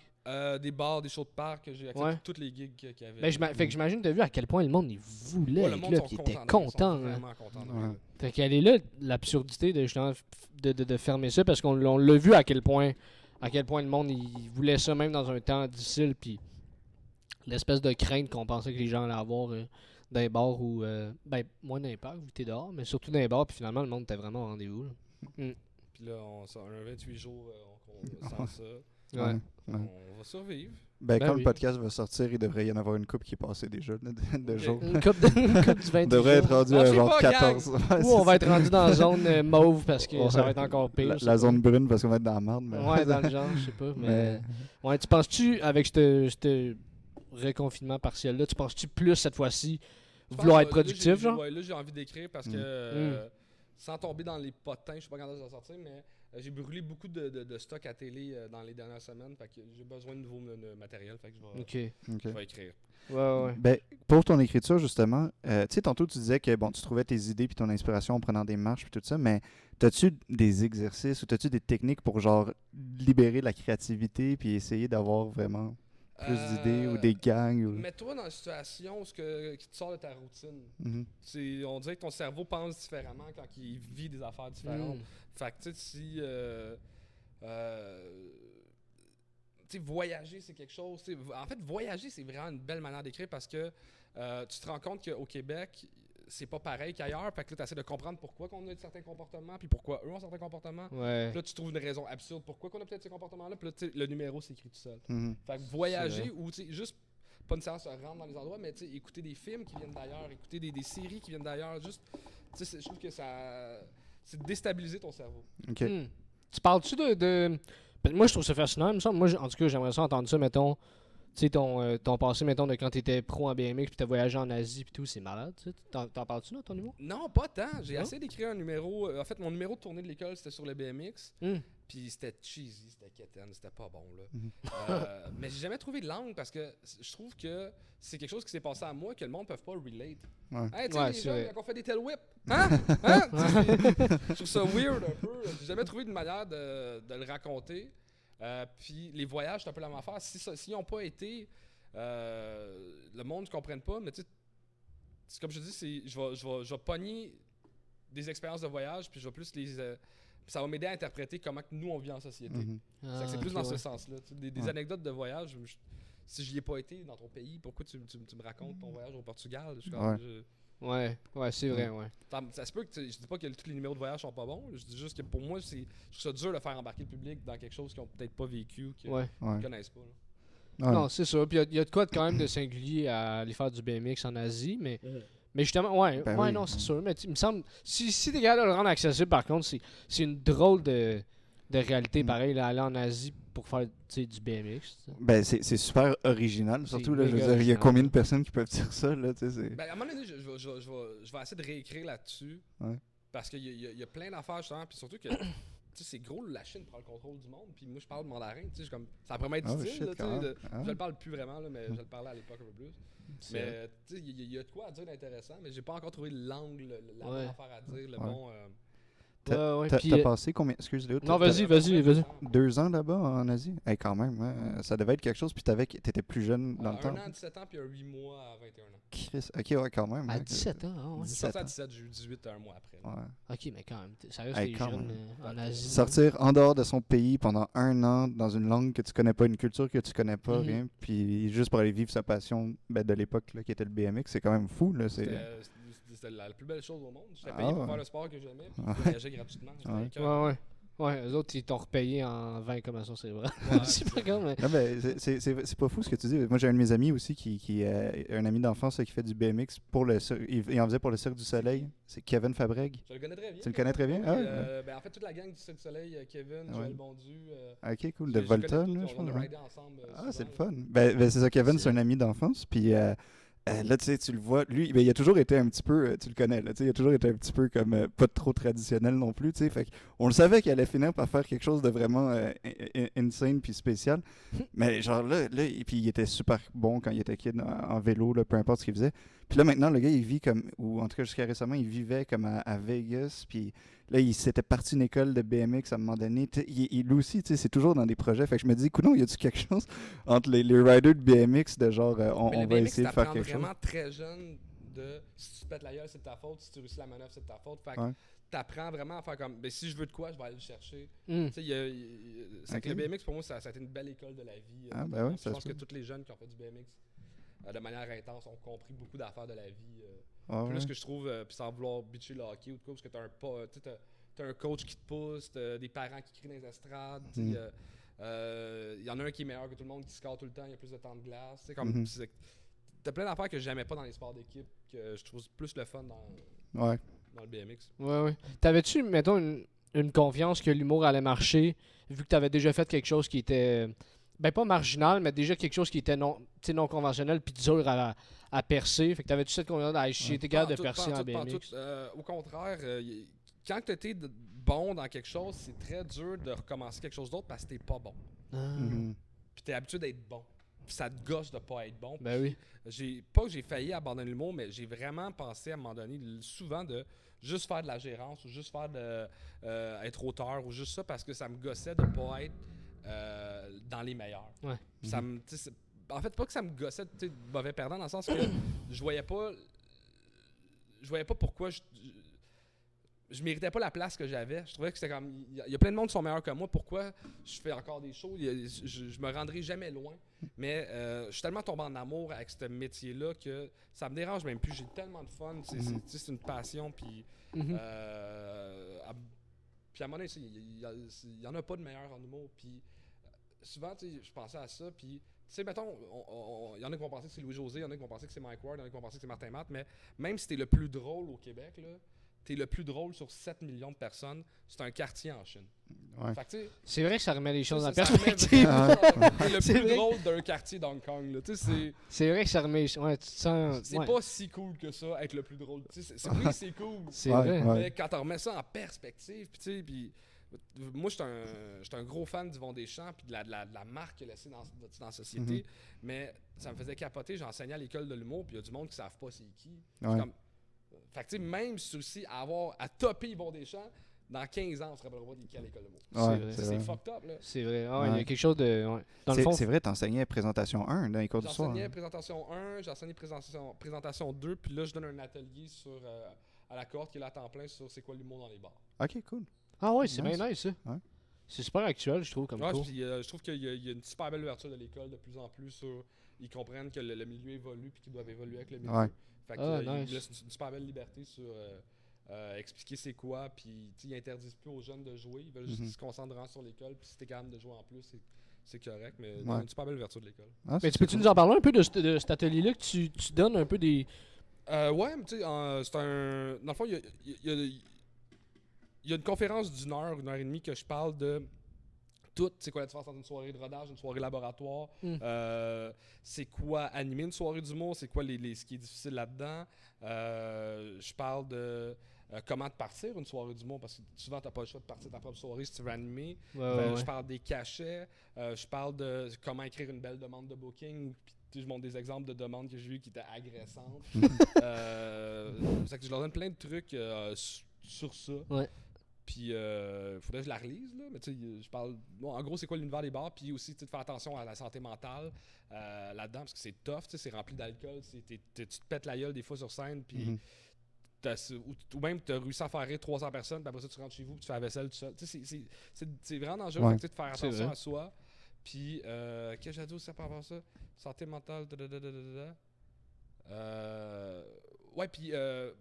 Des bars, des shows de parc, j'ai accepté toutes les gigs qu'il y avait.
Fait que j'imagine que t'as vu à quel point le monde il voulait,
le monde
il était content.
Ils sont vraiment contents.
Fait qu'elle est là l'absurdité de fermer ça parce qu'on l'a vu à quel point le monde il voulait ça même dans un temps difficile, puis l'espèce de crainte qu'on pensait que les gens allaient avoir dans les bars ou moins dans les parcs vu que t'es dehors, mais surtout dans les bars, puis finalement le monde était vraiment au rendez-vous.
Puis là, on a 28 jours sans ça. On va survivre.
Quand le podcast va sortir, il devrait y en avoir une coupe qui est passée déjà de jours.
Une coupe du 28
On devrait être rendu à genre 14.
Ou on va être rendu dans la zone mauve parce que ça va être encore pire.
La zone brune parce qu'on va être dans la merde. Mais...
Ouais, dans le genre, je sais pas. Mais... Ouais, tu penses-tu, avec ce reconfinement partiel-là, tu penses-tu plus cette fois-ci vouloir être productif, genre?
Ouais, là, j'ai envie d'écrire parce que... sans tomber dans les potins, je sais pas quand ça va sortir, mais j'ai brûlé beaucoup de stock à télé dans les dernières semaines. Fait que j'ai besoin de nouveau matériel. Fait que je vais écrire.
Ouais. Pour ton écriture, justement, tu sais, tantôt tu disais que tu trouvais tes idées puis ton inspiration en prenant des marches puis tout ça, mais t'as-tu des exercices ou t'as-tu des techniques pour genre libérer la créativité puis essayer d'avoir vraiment plus d'idées ou des gangs? Ou...
Mets-toi dans une situation qui te sort de ta routine. On dirait que ton cerveau pense différemment quand il vit des affaires différentes. Fait que, tu sais, si... voyager, c'est quelque chose... En fait, voyager, c'est vraiment une belle manière d'écrire parce que tu te rends compte qu'au Québec, c'est pas pareil qu'ailleurs. Fait que là, tu essaies de comprendre pourquoi on a certains comportements, puis pourquoi eux ont certains comportements.
Ouais.
Puis là, tu trouves une raison absurde pourquoi on a peut-être ces comportements-là. Puis là, le numéro s'écrit tout seul. Fait que voyager ou juste pas nécessairement se rendre dans les endroits, mais écouter des films qui viennent d'ailleurs, écouter des séries qui viennent d'ailleurs. Juste, je trouve que c'est de déstabiliser ton cerveau.
OK.
Tu parles-tu de... Moi, je trouve ça fascinant, il me semble. Moi, en tout cas, j'aimerais ça entendre ça, mettons... Tu sais, ton passé, mettons, de quand t'étais pro en BMX puis t'as voyagé en Asie puis tout, c'est malade, tu sais. T'en parles-tu, là, ton numéro?
Non, pas tant. J'ai essayé d'écrire un numéro... en fait, mon numéro de tournée de l'école, c'était sur le BMX. Puis c'était cheesy, c'était quétaine, c'était pas bon, là. Mais j'ai jamais trouvé de langue parce que je trouve que c'est quelque chose qui s'est passé à moi que le monde ne peut pas relate. Hey, tu sais, les gens, quand on fait des tail whips, hein? Je trouve ça weird un peu. J'ai jamais trouvé une manière de le raconter. Puis les voyages, c'est un peu la même affaire. S'ils n'ont pas été, le monde ne comprenne pas, mais tu sais, comme je dis, je vais pogner des expériences de voyage, puis je vais plus ça va m'aider à interpréter comment que nous on vit en société. C'est plus dans ce sens-là. Des anecdotes de voyage. Si je n'y ai pas été dans ton pays, pourquoi tu me racontes ton voyage au Portugal?
Ouais, c'est vrai, ouais.
Ça se peut que je dis pas que tous les numéros de voyage sont pas bons. Je dis juste que pour moi, je trouve ça dur de faire embarquer le public dans quelque chose qu'ils ont peut-être pas vécu, qu'ils connaissent pas. Là.
Non, c'est ça. Puis il y a de quoi quand même de singulier à aller faire du BMX en Asie, mais justement, non, c'est sûr. Mais il me semble, si t'es capable de le rendre accessible, par contre, c'est une drôle de réalité, pareil, là, aller en Asie pour faire du BMX. T'sais.
Ben, c'est super original. Surtout, là, je veux dire, il y a combien de personnes qui peuvent dire ça, là, tu sais.
Ben, à un moment donné, je vais essayer de réécrire là-dessus. Parce qu'il y a plein d'affaires, justement, puis surtout que c'est gros, la Chine prend le contrôle du monde, puis moi, je parle de mandarin, tu sais, comme, ça pourrait m'être utile, je le parle plus vraiment, là, mais je le parlais à l'époque un peu plus. Mais, tu sais, il y a de quoi à dire d'intéressant, mais j'ai pas encore trouvé l'angle, la bonne affaire à dire, le bon...
T'as passé combien? Excuse-moi.
Non, vas-y.
2 ans là-bas en Asie? Quand même, ça devait être quelque chose. Puis t'étais plus jeune dans le temps.
1 an à 17 ans, puis 8 mois à 21 ans.
Chris, ok, ouais, quand même.
À 17 ans,
J'ai sorti à 17, j'ai eu 18 un mois après.
Ok, mais quand même, ça reste des jeunes en Asie.
Sortir en dehors de son pays pendant 1 an dans une langue que tu connais pas, une culture que tu connais pas, rien. Puis juste pour aller vivre sa passion de l'époque qui était le BMX, c'est quand même fou. Là,
C'était la plus belle chose au monde. J'étais payé pour faire le sport que j'aimais, puis voyager gratuitement.
Ouais, eux autres, ils t'ont repayé en 20 commotions cérébrales. C'est pas grave, mais...
Non, mais c'est pas fou ce que tu dis. Moi, j'ai un de mes amis aussi qui est un ami d'enfance qui fait du BMX pour il en faisait pour le Cirque du Soleil. C'est Kevin Fabreg.
Je le connais très bien.
Tu le connais très bien?
En fait, toute la gang du Cirque du Soleil, Kevin, Joël Bondu.
Ok, cool. De Volta, je
pense. On a ridé ensemble.
C'est le fun. Ben, c'est ça, Kevin, c'est un ami d'enfance. Puis... là, tu sais, tu le vois, lui, il a toujours été un petit peu, tu le connais, là, tu sais, il a toujours été un petit peu comme pas trop traditionnel non plus, tu sais, fait on le savait qu'il allait finir par faire quelque chose de vraiment insane puis spécial, mais genre là, puis il était super bon quand il était kid en vélo, là, peu importe ce qu'il faisait, puis là maintenant, le gars, il vit comme, ou en tout cas jusqu'à récemment, il vivait comme à Vegas, puis là, il s'était parti une école de BMX à un moment donné, lui aussi, tu sais, c'est toujours dans des projets, fait que je me dis, coudonc, y a-tu quelque chose entre les riders de BMX de genre, on va essayer de faire quelque chose?
Vraiment très jeune de si tu pètes la gueule, c'est de ta faute, si tu réussis la manœuvre, c'est de ta faute. Fait que t'apprends vraiment à faire comme ben, si je veux de quoi, je vais aller le chercher. Tu sais, le BMX pour moi, ça a été une belle école de la vie. Je pense que tous les jeunes qui ont fait du BMX de manière intense ont compris beaucoup d'affaires de la vie. Plus que je trouve, puis sans vouloir bitcher le hockey ou de quoi, parce que t'as un coach qui te pousse, t'as des parents qui crient dans les estrades. Il y en a un qui est meilleur que tout le monde, qui score tout le temps, il y a plus de temps de glace. T'as plein d'affaires que j'aimais pas dans les sports d'équipe, que je trouve plus le fun dans le BMX.
Ouais. T'avais-tu, mettons, une confiance que l'humour allait marcher, vu que t'avais déjà fait quelque chose qui était, ben pas marginal, mais déjà quelque chose qui était non conventionnel puis dur à percer. Fait que t'avais-tu cette confiance j'ai été capable de percer en BMX?
Au contraire, quand t'étais bon dans quelque chose, c'est très dur de recommencer quelque chose d'autre parce que t'es pas bon. Puis t'es habitué d'être bon. Puis ça te gosse de pas être bon.
Ben oui.
Pas que j'ai failli abandonner le mot, mais j'ai vraiment pensé à un moment donné, souvent, de juste faire de la gérance ou juste faire être auteur ou juste ça parce que ça me gossait de pas être dans les meilleurs.
Ouais.
En fait, pas que ça me gossait, tu sais, mauvais perdant, dans le sens que je voyais pas pourquoi je méritais pas la place que j'avais. Je trouvais que c'était comme. Il y a plein de monde qui sont meilleurs que moi. Pourquoi je fais encore des shows? Je me rendrai jamais loin. Mais je suis tellement tombé en amour avec ce métier-là que ça me dérange même plus. J'ai tellement de fun. C'est une passion. Puis, puis à un moment donné, il y en a pas de meilleur en humour. Puis souvent, je pensais à ça. Puis, tu sais, mettons, il y en a qui vont penser que c'est Louis-José, il y en a qui vont penser que c'est Mike Ward, il y en a qui vont penser que c'est Martin Matt. Mais même si t'es le plus drôle au Québec, là, t'es le plus drôle sur 7 millions de personnes, c'est un quartier en Chine.
Ouais.
Fait que,
C'est vrai que ça remet les choses en
ça remet
perspective.
vraiment- T'es le
C'est
plus
vrai.
drôle d'un quartier d'Hong Kong. Là. Tu sais,
C'est vrai que ça remet. Ouais, tu te sens.
c'est
Ouais.
pas si cool que ça, être le plus drôle. Tu sais, oui, c'est cool.
C'est
Ouais,
vrai.
ouais.
Mais quand on remet ça en perspective, puis tu sais, puis moi, j'étais un gros fan d'Yvon Deschamps puis de la marque qu'il a laissée dans la société. Mais ça me faisait capoter. J'enseignais à l'école de l'humour, puis il y a du monde qui ne savent pas c'est qui. C'est
Ouais.
comme... Fait que tu sais, même si aussi à topper Yvon Deschamps, dans 15 ans, on se rappellera pas de qui à l'école de l'humour.
Ouais,
vrai.
c'est
C'est
vrai.
fucked up, là.
C'est vrai. Ah, il y
Ouais.
a quelque chose de. Ouais. Dans le fond.
C'est vrai, t'enseignais présentation 1 dans les cours du soir.
J'enseignais
Hein.
présentation 1, j'ai enseigné présentation 2, puis là, je donne un atelier sur, à la cohorte qui est là à temps plein sur c'est quoi l'humour dans les bars.
Ok, cool.
Ah, ouais, c'est
Nice.
bien nice, ça.
Ouais.
C'est super actuel, je trouve, comme
Ouais,
cours.
puis je trouve qu'il y a une super belle ouverture de l'école de plus en plus sur. Ils comprennent que le milieu évolue puis qu'ils doivent évoluer avec le milieu.
Ouais.
Fait que,
Ah,
ils
nice.
laissent une super belle liberté sur expliquer c'est quoi, puis ils interdisent plus aux jeunes de jouer, ils veulent juste se concentrer sur l'école, puis si t'es capable de jouer en plus, c'est correct, mais
Ouais.
une super belle ouverture de l'école.
Ah,
Mais
c'est
peux-tu
cool.
nous en parler un peu de cet atelier-là que tu donnes un peu des.
Ouais, mais tu sais, c'est un. Dans le fond, il y a une conférence d'une heure et demie que je parle de tout. C'est quoi la différence entre une soirée de rodage, une soirée laboratoire? C'est quoi animer une soirée d'humour? C'est quoi ce qui est difficile là-dedans? Je parle de comment te partir une soirée d'humour parce que souvent, tu n'as pas le choix de partir ta propre soirée si tu veux animer.
Ouais.
Je parle des cachets. Je parle de comment écrire une belle demande de booking. Puis, je montre des exemples de demandes que j'ai eues qui étaient agressantes. C'est que je leur donne plein de trucs sur ça.
Ouais.
Puis, faudrait que je la relise, là. Mais tu sais, je parle. Bon, en gros, c'est quoi l'univers des bars? Puis aussi, tu sais, de faire attention à la santé mentale là-dedans, parce que c'est tough, tu sais, c'est rempli d'alcool. Tu te pètes la gueule des fois sur scène, puis. Ou même tu as réussi à faire rire 300 personnes, puis après ça, tu rentres chez vous, puis tu fais la vaisselle tout seul. Tu sais, c'est vraiment dangereux,
Ouais.
fait que, tu sais, de faire
C'est
attention
vrai.
à soi. Puis, qu'est-ce que j'ai dit aussi par rapport à ça? Santé mentale, ouais, puis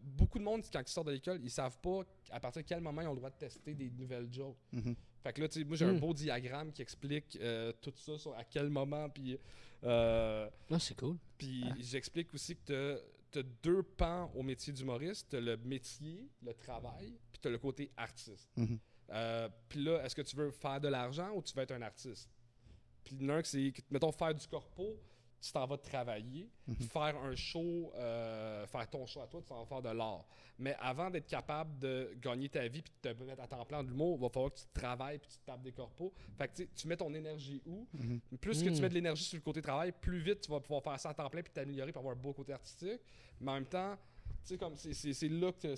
beaucoup de monde, quand ils sortent de l'école, ils savent pas à partir de quel moment ils ont le droit de tester des nouvelles jokes. Fait que là, tu sais, moi, j'ai un beau diagramme qui explique tout ça, sur à quel moment, puis
Ah, c'est cool.
puis j'explique aussi que t'as deux pans au métier d'humoriste. T'as le métier, le travail, puis t'as le côté artiste. Puis là, est-ce que tu veux faire de l'argent ou tu veux être un artiste? Puis l'un, c'est, mettons, faire du corpo, tu t'en vas travailler. Faire un show, faire ton show à toi, tu t'en vas faire de l'art. Mais avant d'être capable de gagner ta vie puis de te mettre à temps plein de l'humour, il va falloir que tu travailles puis tu te tapes des corpos. Fait que tu mets ton énergie où? Plus que tu mets de l'énergie sur le côté travail, plus vite tu vas pouvoir faire ça à temps plein puis t'améliorer pour avoir un beau côté artistique. Mais en même temps, tu sais, comme c'est là que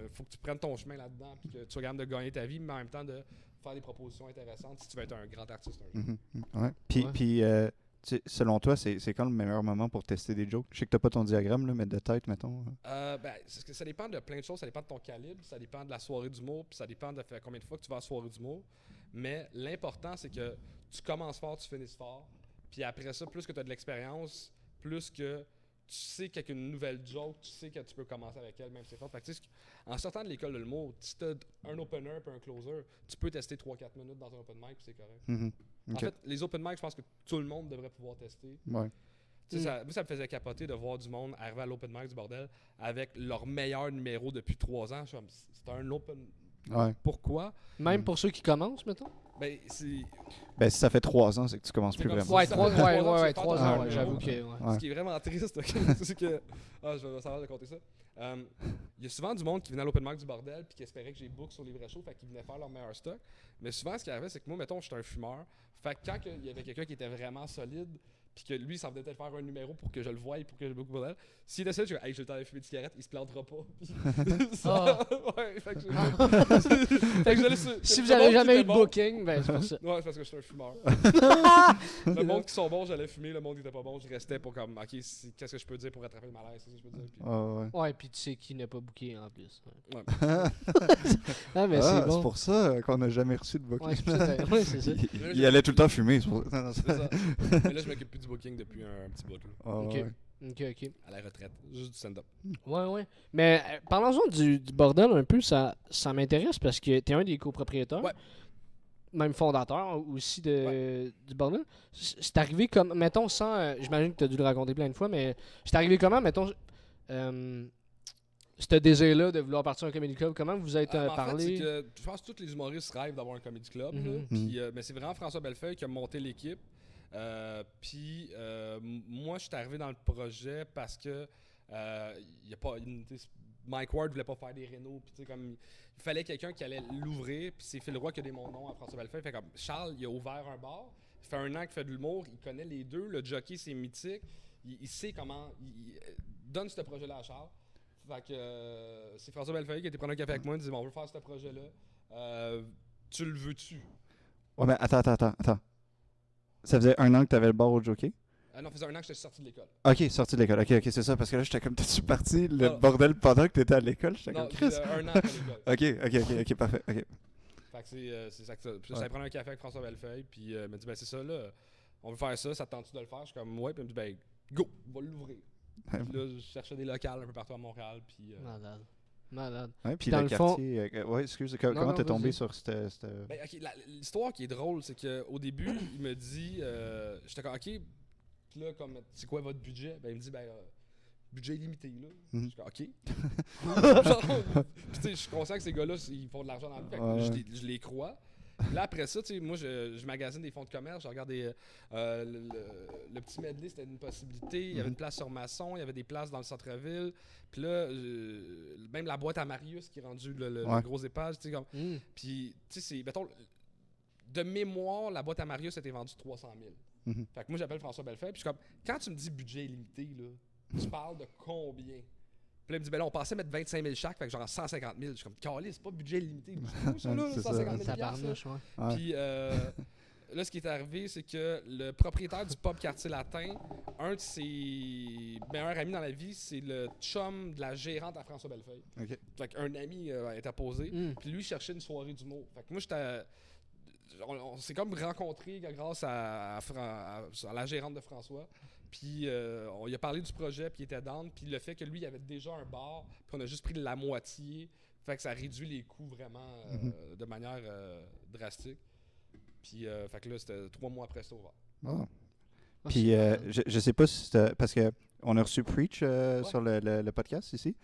faut que tu prennes ton chemin là-dedans puis que tu regardes de gagner ta vie, mais en même temps de faire des propositions intéressantes si tu veux être un grand artiste un jour.
Ouais. Puis,
Ouais.
puis tu sais, selon toi, c'est quand le meilleur moment pour tester des jokes? Je sais que t'as pas ton diagramme, là, mais de tête, mettons.
Ça dépend de plein de choses. Ça dépend de ton calibre, ça dépend de la soirée d'humour, puis ça dépend de faire combien de fois que tu vas à la soirée d'humour. Mais l'important, c'est que tu commences fort, tu finisses fort. Puis après ça, plus que tu as de l'expérience, plus que tu sais qu'avec une nouvelle joke, tu sais que tu peux commencer avec elle, même si c'est fort. Fait que, tu sais, en sortant de l'école de l'humour, si tu as un opener et un closer, tu peux tester 3-4 minutes dans un open mic, puis c'est correct. En
Ok.
fait, les open mic, je pense que tout le monde devrait pouvoir tester.
Ouais.
Tu sais, moi, ça me faisait capoter de voir du monde arriver à l'open mic du bordel avec leur meilleur numéro depuis 3 ans. Je suis comme, c'est un open.
Ouais.
Pourquoi?
Même pour ceux qui commencent, mettons.
Ben, c'est.
Ben, si ça fait 3 ans, c'est que tu commences
C'est
plus
comme
vraiment.
ça.
Ouais,
Ça
3
fait 3 ans,
ans,
c'est
3
pas
ans,
ton
ouais, j'avoue
numéro.
que.
Ouais.
Ce qui est vraiment triste, ok, c'est que. Je vais savoir de compter ça. Il y a souvent du monde qui venait à l'open mic du bordel puis qui espérait que j'ai book sur les vrais shows, fait qu'ils venaient faire leur meilleur stock. Mais souvent, ce qui arrivait, c'est que moi, mettons, j'étais un fumeur. Fait que quand il y avait quelqu'un qui était vraiment solide, puis que lui, ça venait peut-être faire un numéro pour que je le voie, pour que je me coupe d'elle. S'il était seul, je dis, hey, j'ai le temps de fumer une cigarette, il se plantera pas. Ouais, fait que
Si vous avez jamais eu de booking, ben c'est pour ça.
Ouais, c'est parce que je suis un fumeur. Le monde qui sont bons, j'allais fumer, le monde qui était pas bon, je restais pour comme, ok, qu'est-ce que je peux dire pour rattraper le malaise, c'est ça que je peux dire. Puis...
Ouais, puis tu sais qui n'est pas booké en plus.
Ouais.
Ah, mais c'est bon.
C'est pour ça qu'on n'a jamais reçu de booking.
Ouais, c'est ça.
Il allait tout le temps fumer. C'est
ça. Mais là, je m'occupe plus du booking depuis un petit bout.
Ok.
À la retraite. Juste du stand-up.
Ouais. Mais parlons-en du bordel un peu, ça m'intéresse parce que t'es un des copropriétaires.
Ouais.
Même fondateur aussi du bordel. C'est arrivé comme, mettons, sans. J'imagine que t'as dû le raconter plein de fois, mais c'est arrivé comment, mettons. Ce désir-là de vouloir partir un comedy club, comment vous êtes
En
parlé?
fait, c'est que je pense que tous les humoristes rêvent d'avoir un comedy club. Mais c'est vraiment François Bellefeuille qui a monté l'équipe. Moi, je suis arrivé dans le projet parce que y a pas Mike Ward voulait pas faire des rénos. Il fallait quelqu'un qui allait l'ouvrir. Puis c'est Phil Roy qui a donné mon nom à François Bellefeuille. Fait comme Charles, il a ouvert un bar. Ça fait 1 an qu'il fait de l'humour. Il connaît les deux. Le jockey, c'est mythique. Il sait comment. Il donne ce projet-là à Charles. Fait que c'est François Bellefeuille qui a été prendre un café avec moi. Il dit, on veut faire ce projet-là. Tu le veux-tu?
Ouais, mais attends. Ça faisait 1 an que t'avais le bar au jockey?
Non, ça faisait 1 an que j'étais sorti de l'école.
Ok, sorti de l'école. Ok, c'est ça. Parce que là, j'étais comme, t'es-tu parti le bordel pendant que t'étais à l'école? J'étais
Non,
comme, Chris.
1 an après l'école.
Ok, parfait. Ok.
Fait que c'est ça que ça. Puis là, ça prendre un café avec François Bellefeuille. Puis il m'a dit, ben c'est ça, là. On veut faire ça. Ça te tente-tu de le faire? Je suis comme, ouais. Puis il me dit, ben, go, on va l'ouvrir. Puis là, je cherchais des locales un peu partout à Montréal. Puis.
Malade.
Ouais, puis
dans
le
le fond-
quartier. Ouais, excuse, comment t'es tombé sur cette.
Ben, l'histoire qui est drôle, c'est qu'au début, il me dit, j'étais comme, ok, puis là, comme, c'est quoi votre budget? Ben, il me dit, ben, budget illimité, là. Je suis comme, ok. Puis, tu sais, je suis conscient que ces gars-là, ils font de l'argent dans la vie, fait que je les crois. Là, après ça, tu sais, moi, je magasine des fonds de commerce, je regarde le petit medley, c'était une possibilité. Il y avait une place sur Masson, il y avait des places dans le centre-ville. Puis là, même la boîte à Marius qui est rendue le gros épage, tu sais, comme. Puis, tu sais, mettons, de mémoire, la boîte à Marius a été vendue 300 000. Fait que moi, j'appelle François Bellefeuille, puis je suis comme, quand tu me dis budget illimité, là, tu parles de combien? Puis là, il me dit, ben là, on pensait mettre 25 000 chaque, fait que genre 150 000. Je suis comme, calé, c'est pas budget illimité. Ça, là, 150 000
Tabarnouche, ouais.
Puis là, ce qui est arrivé, c'est que le propriétaire du pub Quartier Latin, un de ses meilleurs amis dans la vie, c'est le chum de la gérante à François Bellefeuille.
Ok.
Fait qu'un ami est apposé. Puis lui, il cherchait une soirée d'humour. Fait que moi, on s'est comme rencontrés grâce à la gérante de François. Puis on lui a parlé du projet, puis il était down. Puis le fait que lui, il avait déjà un bar, puis on a juste pris la moitié. Fait que ça réduit les coûts vraiment de manière drastique. Puis fait que là, c'était 3 mois après, c'était ouvert.
Oh. Puis je sais pas si c'était. Parce qu'on a reçu Preach sur le podcast ici.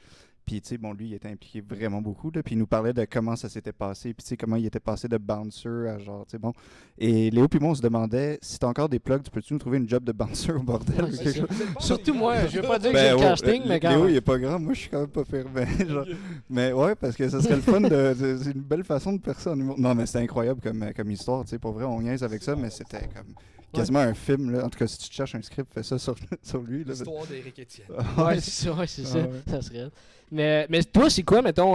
Puis, tu sais, bon, lui, il était impliqué vraiment beaucoup. Là, puis, il nous parlait de comment ça s'était passé. Puis, tu sais, comment il était passé de bouncer à genre, tu sais, bon. Et Léo puis moi, on se demandait si t'as encore des plugs, peux-tu nous trouver une job de bouncer au bordel ou quelque chose?
Surtout moi, je veux pas dire que j'ai le casting, mais quand
Léo,
même.
il est pas grand. Moi, je suis quand même pas fermé. Genre. Mais ouais, parce que ça serait le fun c'est une belle façon de percer en humour. Non, mais c'était incroyable comme histoire. Tu sais, pour vrai, on niaise avec ça, mais c'était comme quasiment un film. Là. En tout cas, si tu te cherches un script, fais ça sur lui. Là.
L'histoire d'Éric Étienne.
Ouais, c'est ça. Ça serait. Mais toi, c'est quoi, mettons,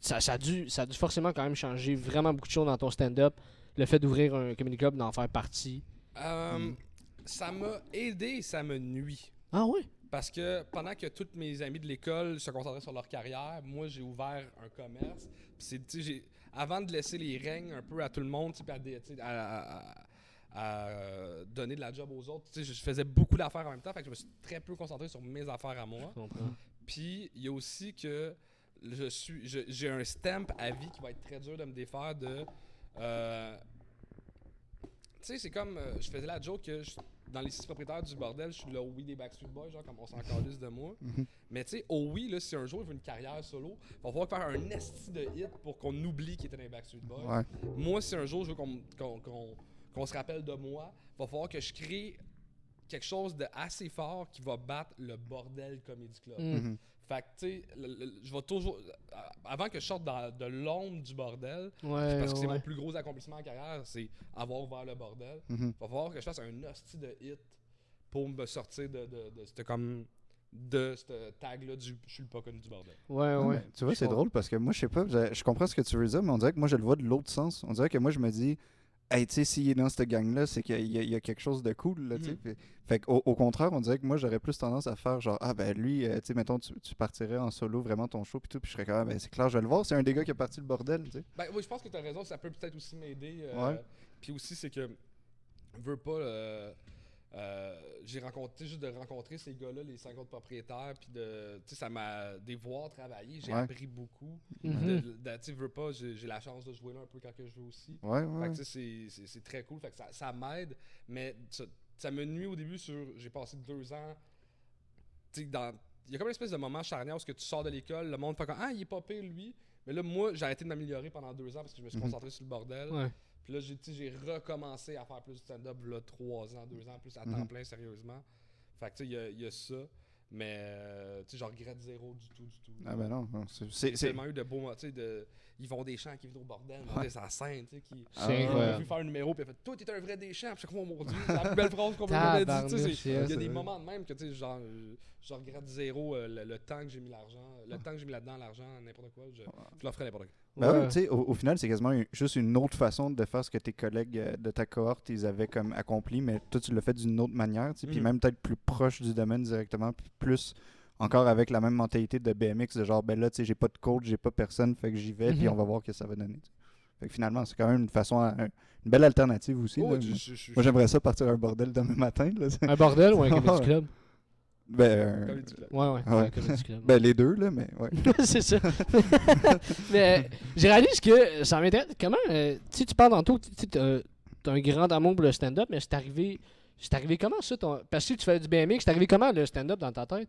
ça a dû forcément quand même changer vraiment beaucoup de choses dans ton stand-up, le fait d'ouvrir un comedy club, d'en faire partie.
Ça m'a aidé et ça me nuit.
Ah oui?
Parce que pendant que tous mes amis de l'école se concentraient sur leur carrière, moi, j'ai ouvert un commerce. Puis avant de laisser les règnes un peu à tout le monde, à donner de la job aux autres, je faisais beaucoup d'affaires en même temps, fait que je me suis très peu concentré sur mes affaires à moi.
Je comprends.
Puis il y a aussi que j'ai un stamp à vie qui va être très dur de me défaire de. Tu sais, c'est comme. Je faisais la joke que dans les 6 propriétaires du bordel, je suis le oui des Backstreet Boys, genre comme on s'en calisse de moi. Mais tu sais, oui, là, si un jour il veut une carrière solo, il va falloir faire un esti de hit pour qu'on oublie qu'il était dans les Backstreet Boys.
Ouais.
Moi, si un jour je veux qu'on se rappelle de moi, il va falloir que je crée quelque chose de assez fort qui va battre le bordel Comedy Club. Fait que, tu sais, je vais toujours. Avant que je sorte de l'ombre du bordel, parce que c'est mon plus gros accomplissement en carrière, c'est avoir ouvert le bordel. Il va falloir que je fasse un hostie de hit pour me sortir de ce tag-là du « je suis le pas connu du bordel ».
Ouais.
Tu vois, c'est drôle parce que moi, je sais pas, je comprends ce que tu veux dire, mais on dirait que moi, je le vois de l'autre sens. On dirait que moi, je me dis, hey, tu sais, s'il est dans cette gang-là, c'est qu'il y a quelque chose de cool, là, tu sais. Fait qu'au contraire, on dirait que moi, j'aurais plus tendance à faire genre, ah ben lui, tu sais, mettons, tu partirais en solo vraiment ton show, puis tout, puis je serais comme, ah, ben c'est clair, je vais le voir, c'est un des gars qui a parti le bordel, tu sais.
Ben oui, je pense que tu as raison, ça peut peut-être aussi m'aider.
Ouais.
Puis aussi, c'est que, veux pas, j'ai rencontré, juste de rencontrer ces gars-là, les 5 autres propriétaires, puis ça m'a, des voir travailler, j'ai appris beaucoup. Tu sais, veux pas, j'ai la chance de jouer là un peu quand que je veux aussi.
Ouais.
Fait que tu sais, c'est très cool, fait que ça m'aide, mais ça me nuit au début j'ai passé 2 ans, tu sais, il y a comme une espèce de moment charnière où tu sors de l'école, le monde fait comme « Ah, il est pas pire, lui », mais là, moi, j'ai arrêté de m'améliorer pendant 2 ans parce que je me suis concentré sur le bordel.
Ouais.
Puis là, j'ai recommencé à faire plus de stand-up, là, 3 ans, 2 ans, plus à temps plein, sérieusement. Fait que, tu sais, il y a ça. Mais, tu sais, je regrette zéro du tout.
Ah ben non,
J'ai tellement eu de beaux mots, tu sais, ils vont des champs qui vivent au bordel, monter sa scène, tu sais, qui...
C'est
J'ai vu faire un numéro, puis il a fait « Toi, t'es un vrai des champs », puis je suis comme « Oh mon Dieu, c'est la plus belle phrase qu'on m'avait dit », tu sais, il y a des moments de même que, tu sais, genre, je regrette zéro le temps que j'ai mis le temps que j'ai mis là-dedans, l'argent, n'importe quoi, je le ferais n'importe quoi.
Ben oui, tu sais, au final, c'est quasiment juste une autre façon de faire ce que tes collègues de ta cohorte, ils avaient comme accompli, mais toi, tu l'as fait d'une autre manière, tu sais, puis même peut-être plus proche du domaine directement, puis plus encore avec la même mentalité de BMX, de genre, ben là, tu sais, j'ai pas de coach, j'ai pas personne, fait que j'y vais, puis on va voir ce que ça va donner. T'sais. Fait que finalement, c'est quand même une façon, une belle alternative aussi. Là. Moi, j'aimerais ça partir à un bordel demain matin. Là.
Un bordel ou un comedy club?
Ben,
ouais. Un comedy club.
Ben, les deux, là, mais ouais.
C'est ça. Mais j'ai réalisé que ça m'intéresse. Comment, tu parles tantôt, t'as un grand amour pour le stand-up, mais c'est arrivé comment ça? Parce que tu fais du BMX, c'est arrivé comment le stand-up dans ta tête?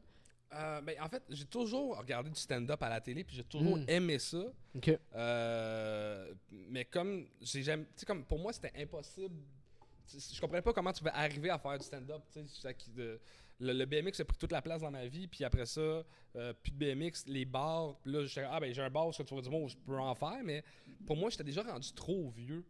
Ben, en fait, j'ai toujours regardé du stand-up à la télé, puis j'ai toujours aimé ça.
OK.
Mais comme j'ai jamais, tu sais, comme pour moi, c'était impossible. Je comprenais pas comment tu vas arriver à faire du stand-up. Le BMX a pris toute la place dans ma vie, puis après ça, plus de BMX, les bars. Puis là, j'étais ben j'ai un bar sur le tour du monde où je peux en faire, mais pour moi, j'étais déjà rendu trop vieux.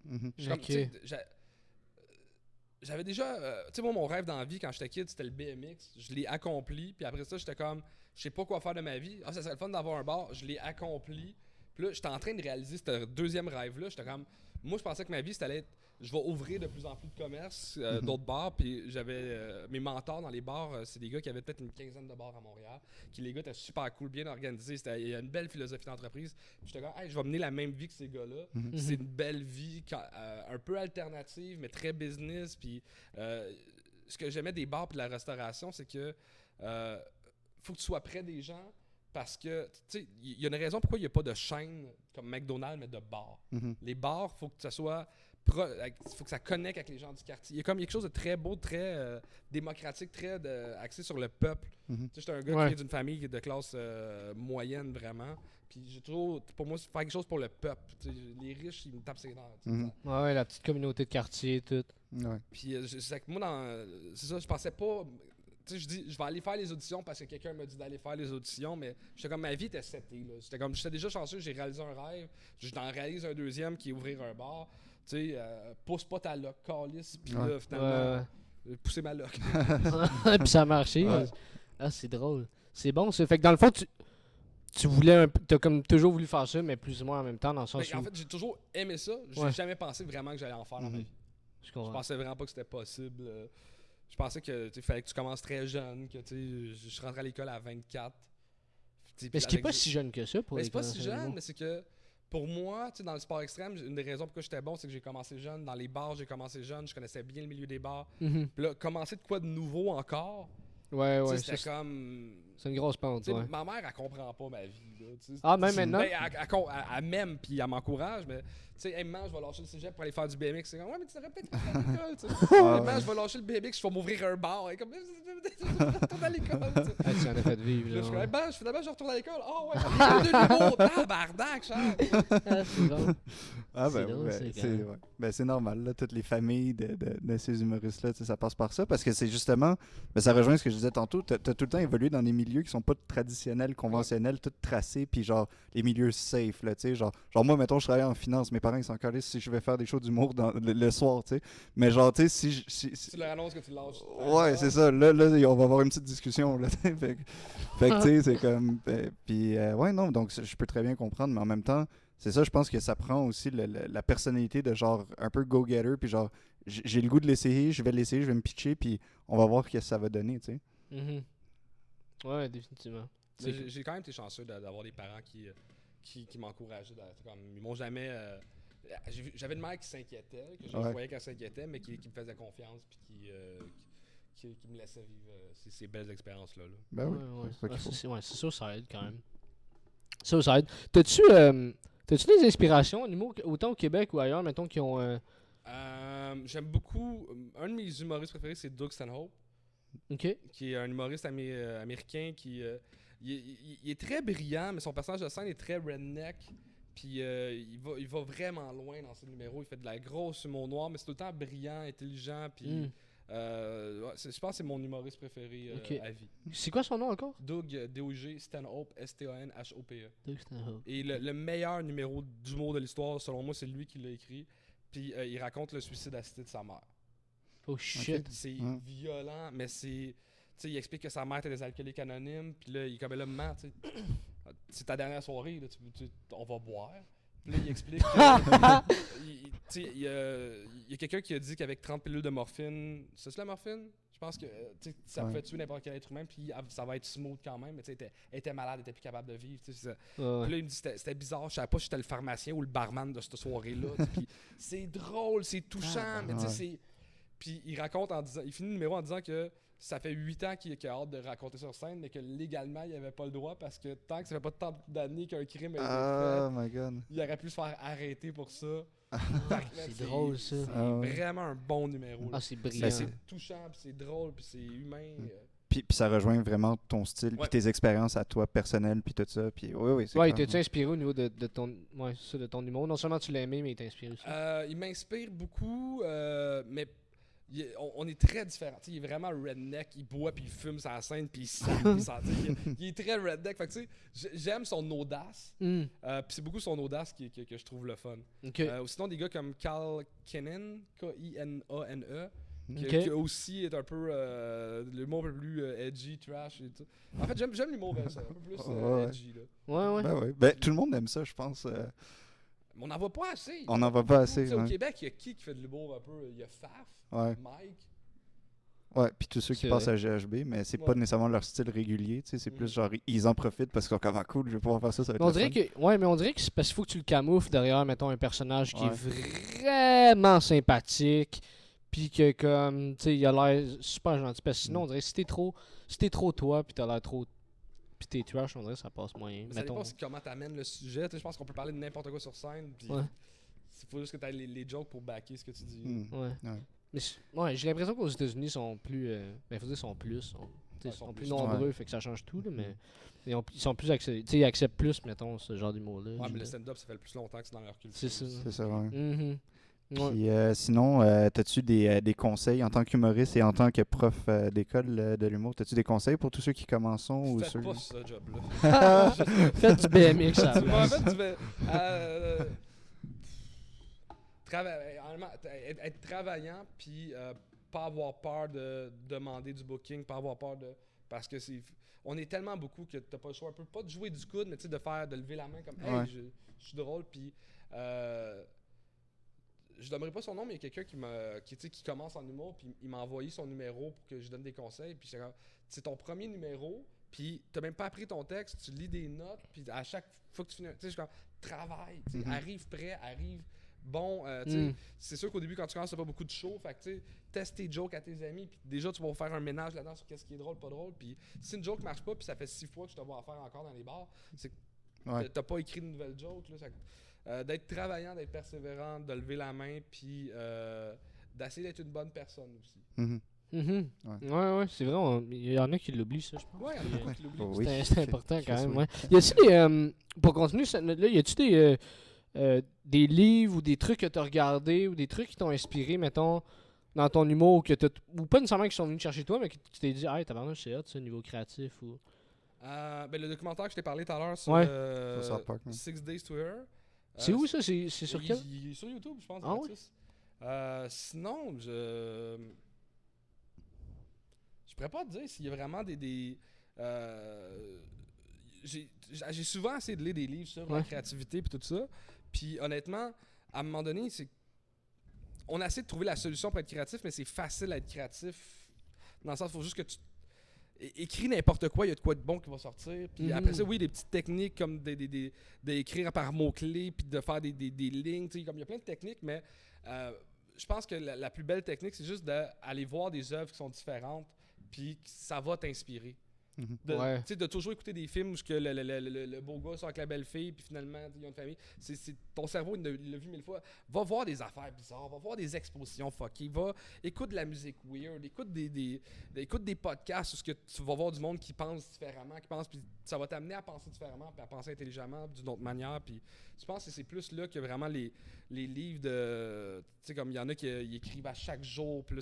J'avais déjà, tu sais, moi, mon rêve dans la vie, quand j'étais kid, c'était le BMX. Je l'ai accompli, puis après ça, j'étais comme, je sais pas quoi faire de ma vie. Ah, ça serait le fun d'avoir un bar. Je l'ai accompli. Puis là, j'étais en train de réaliser ce deuxième rêve-là. J'étais comme, moi, je pensais que ma vie, c'était être, je vais ouvrir de plus en plus de commerces, d'autres bars. Puis j'avais mes mentors dans les bars, c'est des gars qui avaient peut-être une 15aine de bars à Montréal. Qui, les gars, étaient super cool, bien organisés. Il y a une belle philosophie d'entreprise. Puis j'étais comme, hey, je vais mener la même vie que ces gars-là. C'est une belle vie, un peu alternative, mais très business. Puis ce que j'aimais des bars et de la restauration, c'est que faut que tu sois près des gens. Parce que, tu sais, il y a une raison pourquoi il n'y a pas de chaîne comme McDonald's, mais de bars. Les bars, il faut que ça soit. Faut que ça connecte avec les gens du quartier. Il y a comme quelque chose de très beau, très démocratique, très axé sur le peuple. Tu sais, j'étais un gars qui vient d'une famille de classe moyenne, vraiment. Puis j'ai toujours. Pour moi, c'est faire quelque chose pour le peuple. Tu sais, les riches, ils me tapent ses nerfs.
Ouais, la petite communauté de quartier, tout.
Ouais.
Puis c'est que moi, c'est ça, je pensais pas. Tu sais, je dis, je vais aller faire les auditions parce que quelqu'un m'a dit d'aller faire les auditions, mais j'étais comme, ma vie était setée, là. J'étais déjà chanceux, j'ai réalisé un rêve, j'en réalise un deuxième qui est ouvrir un bar. Tu sais, pousse pas ta loc, calice, puis là, finalement, pousser ma loc.
Puis ça a marché. Ouais. Ah, c'est drôle. C'est bon, ça. Fait que dans le fond, tu voulais t'as comme toujours voulu faire ça, mais plus ou moins en même temps, dans le sens où...
En fait, j'ai toujours aimé ça. J'ai jamais pensé vraiment que j'allais en faire dans ma vie.
Je
pensais vraiment pas que c'était possible. Je pensais que fallait que tu commences très jeune, que je rentrais à l'école à 24.
Mais ce qui n'est pas si jeune que ça pour les
c'est pas si jeune, mais c'est que pour moi, dans le sport extrême, une des raisons pourquoi j'étais bon, c'est que j'ai commencé jeune. Dans les bars, j'ai commencé jeune, je connaissais bien le milieu des bars. Puis là, commencer de quoi de nouveau encore, c'était comme...
C'est une grosse pente,
Ma mère, elle comprend pas ma vie.
Là, même maintenant?
Elle m'aime, puis elle m'encourage, mais tu sais, hey, maman, je vais lâcher le cégep pour aller faire du BMX. C'est comme, ouais, mais tu devrais peut-être retourner à l'école, tu sais. Maman, je vais lâcher le BMX, je vais m'ouvrir un bar. Et comme, retourne à l'école, tu sais.
Tu en as fait vivre, là.
Je suis comme, finalement, je retourne à l'école. Oh, ouais, l'école de l'humour, tabarnak, cher.
C'est drôle.
Ah, ben, c'est normal, là. Toutes les familles de ces humoristes-là, ça passe par ça. Parce que c'est justement, ça rejoint ce que je disais tantôt. T'as tout le temps évolué dans des milieux milieux qui sont pas traditionnels, conventionnels, tout tracés, puis genre les milieux safe, là, tu sais, genre moi, mettons, je travaille en finance, mes parents, ils sont calés si je vais faire des shows d'humour le soir, tu sais, mais genre, tu sais, si
Tu leur annonces que tu lâches.
ouais, c'est ça, là, on va avoir une petite discussion, là, fait que, tu sais, c'est comme, puis, ouais, non, donc, je peux très bien comprendre, mais en même temps, c'est ça, je pense que ça prend aussi la personnalité de genre un peu go-getter, puis genre, j'ai le goût de l'essayer, je vais me pitcher, puis on va voir ce que ça va donner, tu sais.
Mhm. Ouais, définitivement.
Mais j'ai quand même été chanceux d'avoir des parents qui m'encourageaient. Ils m'ont jamais. J'avais une mère qui s'inquiétait, que je voyais qu'elle s'inquiétait, mais qui me faisait confiance, puis qui me laissait vivre ces belles expériences-là. Là.
Ben oui,
Ouais.
c'est ça qu'il faut.
C'est sûr, ça aide quand même. Ça aide. T'as-tu des inspirations au niveau, autant au Québec ou ailleurs, mettons, qui ont...
J'aime beaucoup. Un de mes humoristes préférés, c'est Doug Stanhope,
OK.
qui est un humoriste américain qui. Il est très brillant, mais son personnage de scène est très redneck. Puis il va vraiment loin dans ses numéros. Il fait de la grosse humour noir, mais c'est tout le temps brillant, intelligent. Puis je pense que c'est mon humoriste préféré à vie.
C'est quoi son nom encore?
Doug D-O-G Stanhope, S-T-A-N-H-O-P-E.
Doug Stanhope.
Et le meilleur numéro d'humour de l'histoire, selon moi, c'est lui qui l'a écrit. Puis il raconte le suicide assisté de sa mère.
Oh shit.
C'est violent, mais c'est. Tu sais, il explique que sa mère était des alcooliques anonymes, puis là, il est comme là, maman, tu sais, c'est ta dernière soirée, là, on va boire. Puis là, il explique que. Il y a quelqu'un qui a dit qu'avec 30 pilules de morphine. C'est la morphine? Je pense que ça peut tuer n'importe quel être humain, puis ça va être smooth quand même, mais tu sais, elle était malade, elle était plus capable de vivre. Puis là, il me dit c'était bizarre, je savais pas si j'étais le pharmacien ou le barman de cette soirée-là. Puis c'est drôle, c'est touchant, mais tu sais, c'est. Puis il raconte il finit le numéro en disant que ça fait 8 ans qu'il a hâte de raconter sur scène, mais que légalement, il avait pas le droit parce que tant que ça fait pas tant d'années qu'un crime a été fait,
my God.
il aurait pu se faire arrêter pour ça.
C'est drôle, ça.
C'est vraiment un bon numéro.
Ah, c'est brillant.
C'est touchant, puis c'est drôle, puis c'est humain.
Puis ça rejoint vraiment ton style, puis tes expériences à toi personnelles, puis tout ça. Puis oui, c'est clair.
T'es-tu inspiré au niveau de ton humour? Non seulement tu l'as aimé, mais il t'a inspiré aussi.
Il m'inspire beaucoup, mais on est très différents. Il est vraiment redneck, il boit puis il fume sa scène puis il sape. Il est très redneck. Fait que, j'aime son audace. Puis c'est beaucoup son audace que je trouve le fun. Sinon, des gars comme Carl Kinnan, K-I-N-A-N-E, qui aussi est un peu l'humour un peu plus edgy, trash et tout. En fait, j'aime l'humour un peu plus edgy. Là.
Ouais.
Ben, tout le monde aime ça, je pense.
Mais on n'en voit pas assez.
On n'en voit pas assez.
Au Québec, il y a qui fait de l'humour un peu? Il y a Faf, Mike.
Ouais, puis tous ceux qui passent à GHB, mais c'est pas nécessairement leur style régulier, tu sais, c'est plus genre, ils en profitent parce qu'ils sont comme, cool, je vais pouvoir faire ça, ça va être
mais on dirait que c'est parce qu'il faut que tu le camoufles derrière, mettons, un personnage qui est vraiment sympathique, puis que comme, tu sais, il a l'air super gentil, parce que sinon, on dirait que si t'es trop toi, puis t'as l'air trop... Puis t'es trash, on dirait que ça passe moyen.
Ça dépend comment t'amènes le sujet. Je pense qu'on peut parler de n'importe quoi sur scène. Puis il faut juste que t'aies les jokes pour backer ce que tu dis.
Mais j'ai l'impression qu'aux États-Unis, ils sont plus. Ils sont plus. Ils sont plus nombreux, fait que ça change tout. Là, mais ils sont plus acceptés. Ils acceptent plus, mettons, ce genre d'humour-là.
Ouais, mais le stand-up, ça fait le plus longtemps que c'est dans leur culture.
C'est ça, ouais.
Puis
sinon, t'as-tu des conseils en tant qu'humoriste et en tant que prof d'école de l'humour? T'as-tu des conseils pour tous ceux qui commencent ou
Faites
ceux...
pas ce job-là.
Faites du BMX, ça.
Être travaillant, puis pas avoir peur de demander du booking, pas avoir peur de... Parce que on est tellement beaucoup que t'as pas le choix un peu, pas de jouer du coude, mais de lever la main comme « Hey, je suis drôle », puis... je donnerai pas son nom, mais il y a quelqu'un qui commence en humour, puis il m'a envoyé son numéro pour que je donne des conseils, puis c'est ton premier numéro, puis t'as même pas appris ton texte, tu lis des notes, puis à chaque fois que tu finis, tu sais, je suis comme, travaille, arrive prêt, arrive bon, c'est sûr qu'au début, quand tu commences, t'as pas beaucoup de show, fait que tu sais, teste tes jokes à tes amis, puis déjà, tu vas faire un ménage là-dedans sur qu'est-ce qui est drôle, pas drôle, puis si une joke marche pas, puis ça fait 6 fois que je te vois en faire encore dans les bars, c'est que t'as pas écrit de nouvelles jokes, là, d'être travaillant, d'être persévérant, de lever la main, puis d'essayer d'être une bonne personne aussi.
Ouais, c'est vrai. Il y en a qui l'oublient, ça, je pense.
Ouais, il y en a qui l'oublient.
C'est important quand même. Ouais. Y a-tu des. Pour continuer cette note-là, y a-tu des livres ou des trucs que tu as regardés ou des trucs qui t'ont inspiré, mettons, dans ton humour, ou pas nécessairement qui sont venus chercher toi, mais qui t'es dit, hey, tabarnak, c'est hot, ça, niveau créatif ou.
Ben, le documentaire que je t'ai parlé tout à l'heure sur
Ouais.
Sur South Park, ouais.
6 Days to Her.
C'est où ça? C'est sur quel?
Il est sur YouTube, je pense.
Ah
gratis. Sinon, je pourrais pas te dire s'il y a vraiment j'ai souvent essayé de lire des livres sur la créativité et tout ça. Puis honnêtement, à un moment donné, on a essayé de trouver la solution pour être créatif, mais c'est facile à être créatif. Dans le sens, il faut juste que tu écris n'importe quoi, il y a de quoi de bon qui va sortir. Puis après ça, oui, des petites techniques comme d'écrire par mots-clés, puis de faire des lignes. Comme il y a plein de techniques, mais je pense que la plus belle technique, c'est juste d'aller voir des œuvres qui sont différentes, puis ça va t'inspirer. De toujours écouter des films où le beau gars sort avec la belle fille, puis finalement, ils ont une famille. Ton cerveau, il l'a vu 1000 fois. Va voir des affaires bizarres, va voir des expositions fuckées, écoute de la musique weird, écoute des podcasts où tu vas voir du monde qui pense différemment, puis ça va t'amener à penser différemment, puis à penser intelligemment d'une autre manière. Puis je pense que c'est plus là que vraiment les livres de. Tu sais, comme il y en a qui écrivent à chaque jour, puis là,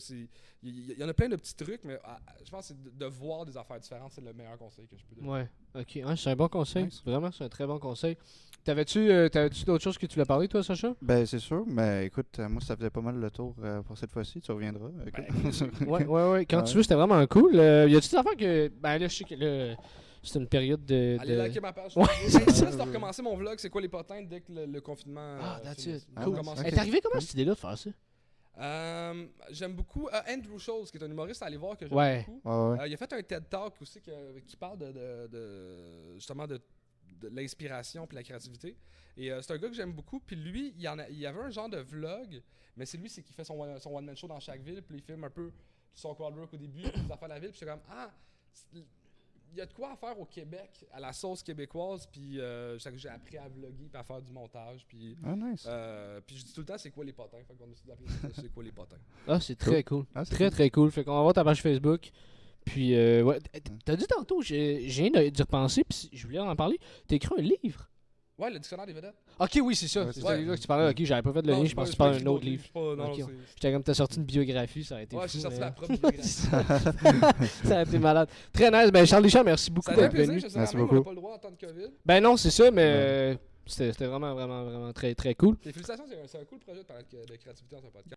il y en a plein de petits trucs, mais je pense que c'est de voir des affaires différentes, c'est le meilleur conseil que je peux donner.
Ouais, ok. Ouais, c'est un bon conseil.
Nice.
Vraiment, c'est un très bon conseil. T'avais-tu d'autres choses que tu voulais parler, toi, Sacha?
Ben, c'est sûr, mais écoute, moi, ça faisait pas mal le tour pour cette fois-ci. Tu reviendras.
Ouais. Quand tu veux, c'était vraiment cool. Y a-tu des affaires que. Ben là, je sais que là, c'est une période de.
Allez liker ma page.
Ouais,
J'ai décidé de recommencer mon vlog, c'est quoi les potins dès que le confinement.
That's
finit.
it.
Ah,
Cool.
ouais.
Recommencer.
Est arrivé comment cette idée-là de faire ça?
J'aime beaucoup Andrew Schultz, qui est un humoriste à aller voir que j'aime
Ouais.
beaucoup.
Ouais.
Il a fait un TED Talk aussi qui parle justement de l'inspiration puis la créativité. Et c'est un gars que j'aime beaucoup. Puis lui, il y avait un genre de vlog, mais c'est qui fait son one-man show dans chaque ville. Puis il filme un peu son crowd work au début, puis les affaires de la ville. Puis j'étais comme, il y a de quoi à faire au Québec, à la sauce québécoise. Puis j'ai appris à vlogger puis à faire du montage. Puis
Nice.
puis je dis tout le temps, c'est quoi les potins? Fait qu'on a décidé d'appeler ça, c'est quoi les potins?
Ah, c'est très cool.
Ah, c'est
Très,
cool.
très cool. Fait qu'on va voir ta page Facebook. Puis, ouais. T'as dit tantôt, j'ai rien d'y repenser, puis je voulais en parler. T'as écrit un livre?
Ouais, le dictionnaire des vedettes.
Ok, oui, c'est ça.
Ouais,
C'est
c'est
ce
ça.
livre que tu parlais. Ok, j'avais pas fait le lien, je pense que tu parles d'un autre livre.
Non,
Ok,
c'est-
J'étais comme, t'as sorti une biographie, ça a été
Ouais,
fou.
j'ai sorti
mais-
ma propre biographie.
Ça a été malade. Très nice. Ben, Charles Deschamps, merci beaucoup
Ça a été un
d'être
plaisir,
venu.
je sais
Merci
même, on
beaucoup.
n'a pas le droit en temps de COVID.
Ben non, c'est ça, mais c'était vraiment, vraiment, vraiment très, très cool.
Et félicitations, c'est un cool projet de parler de créativité dans un podcast.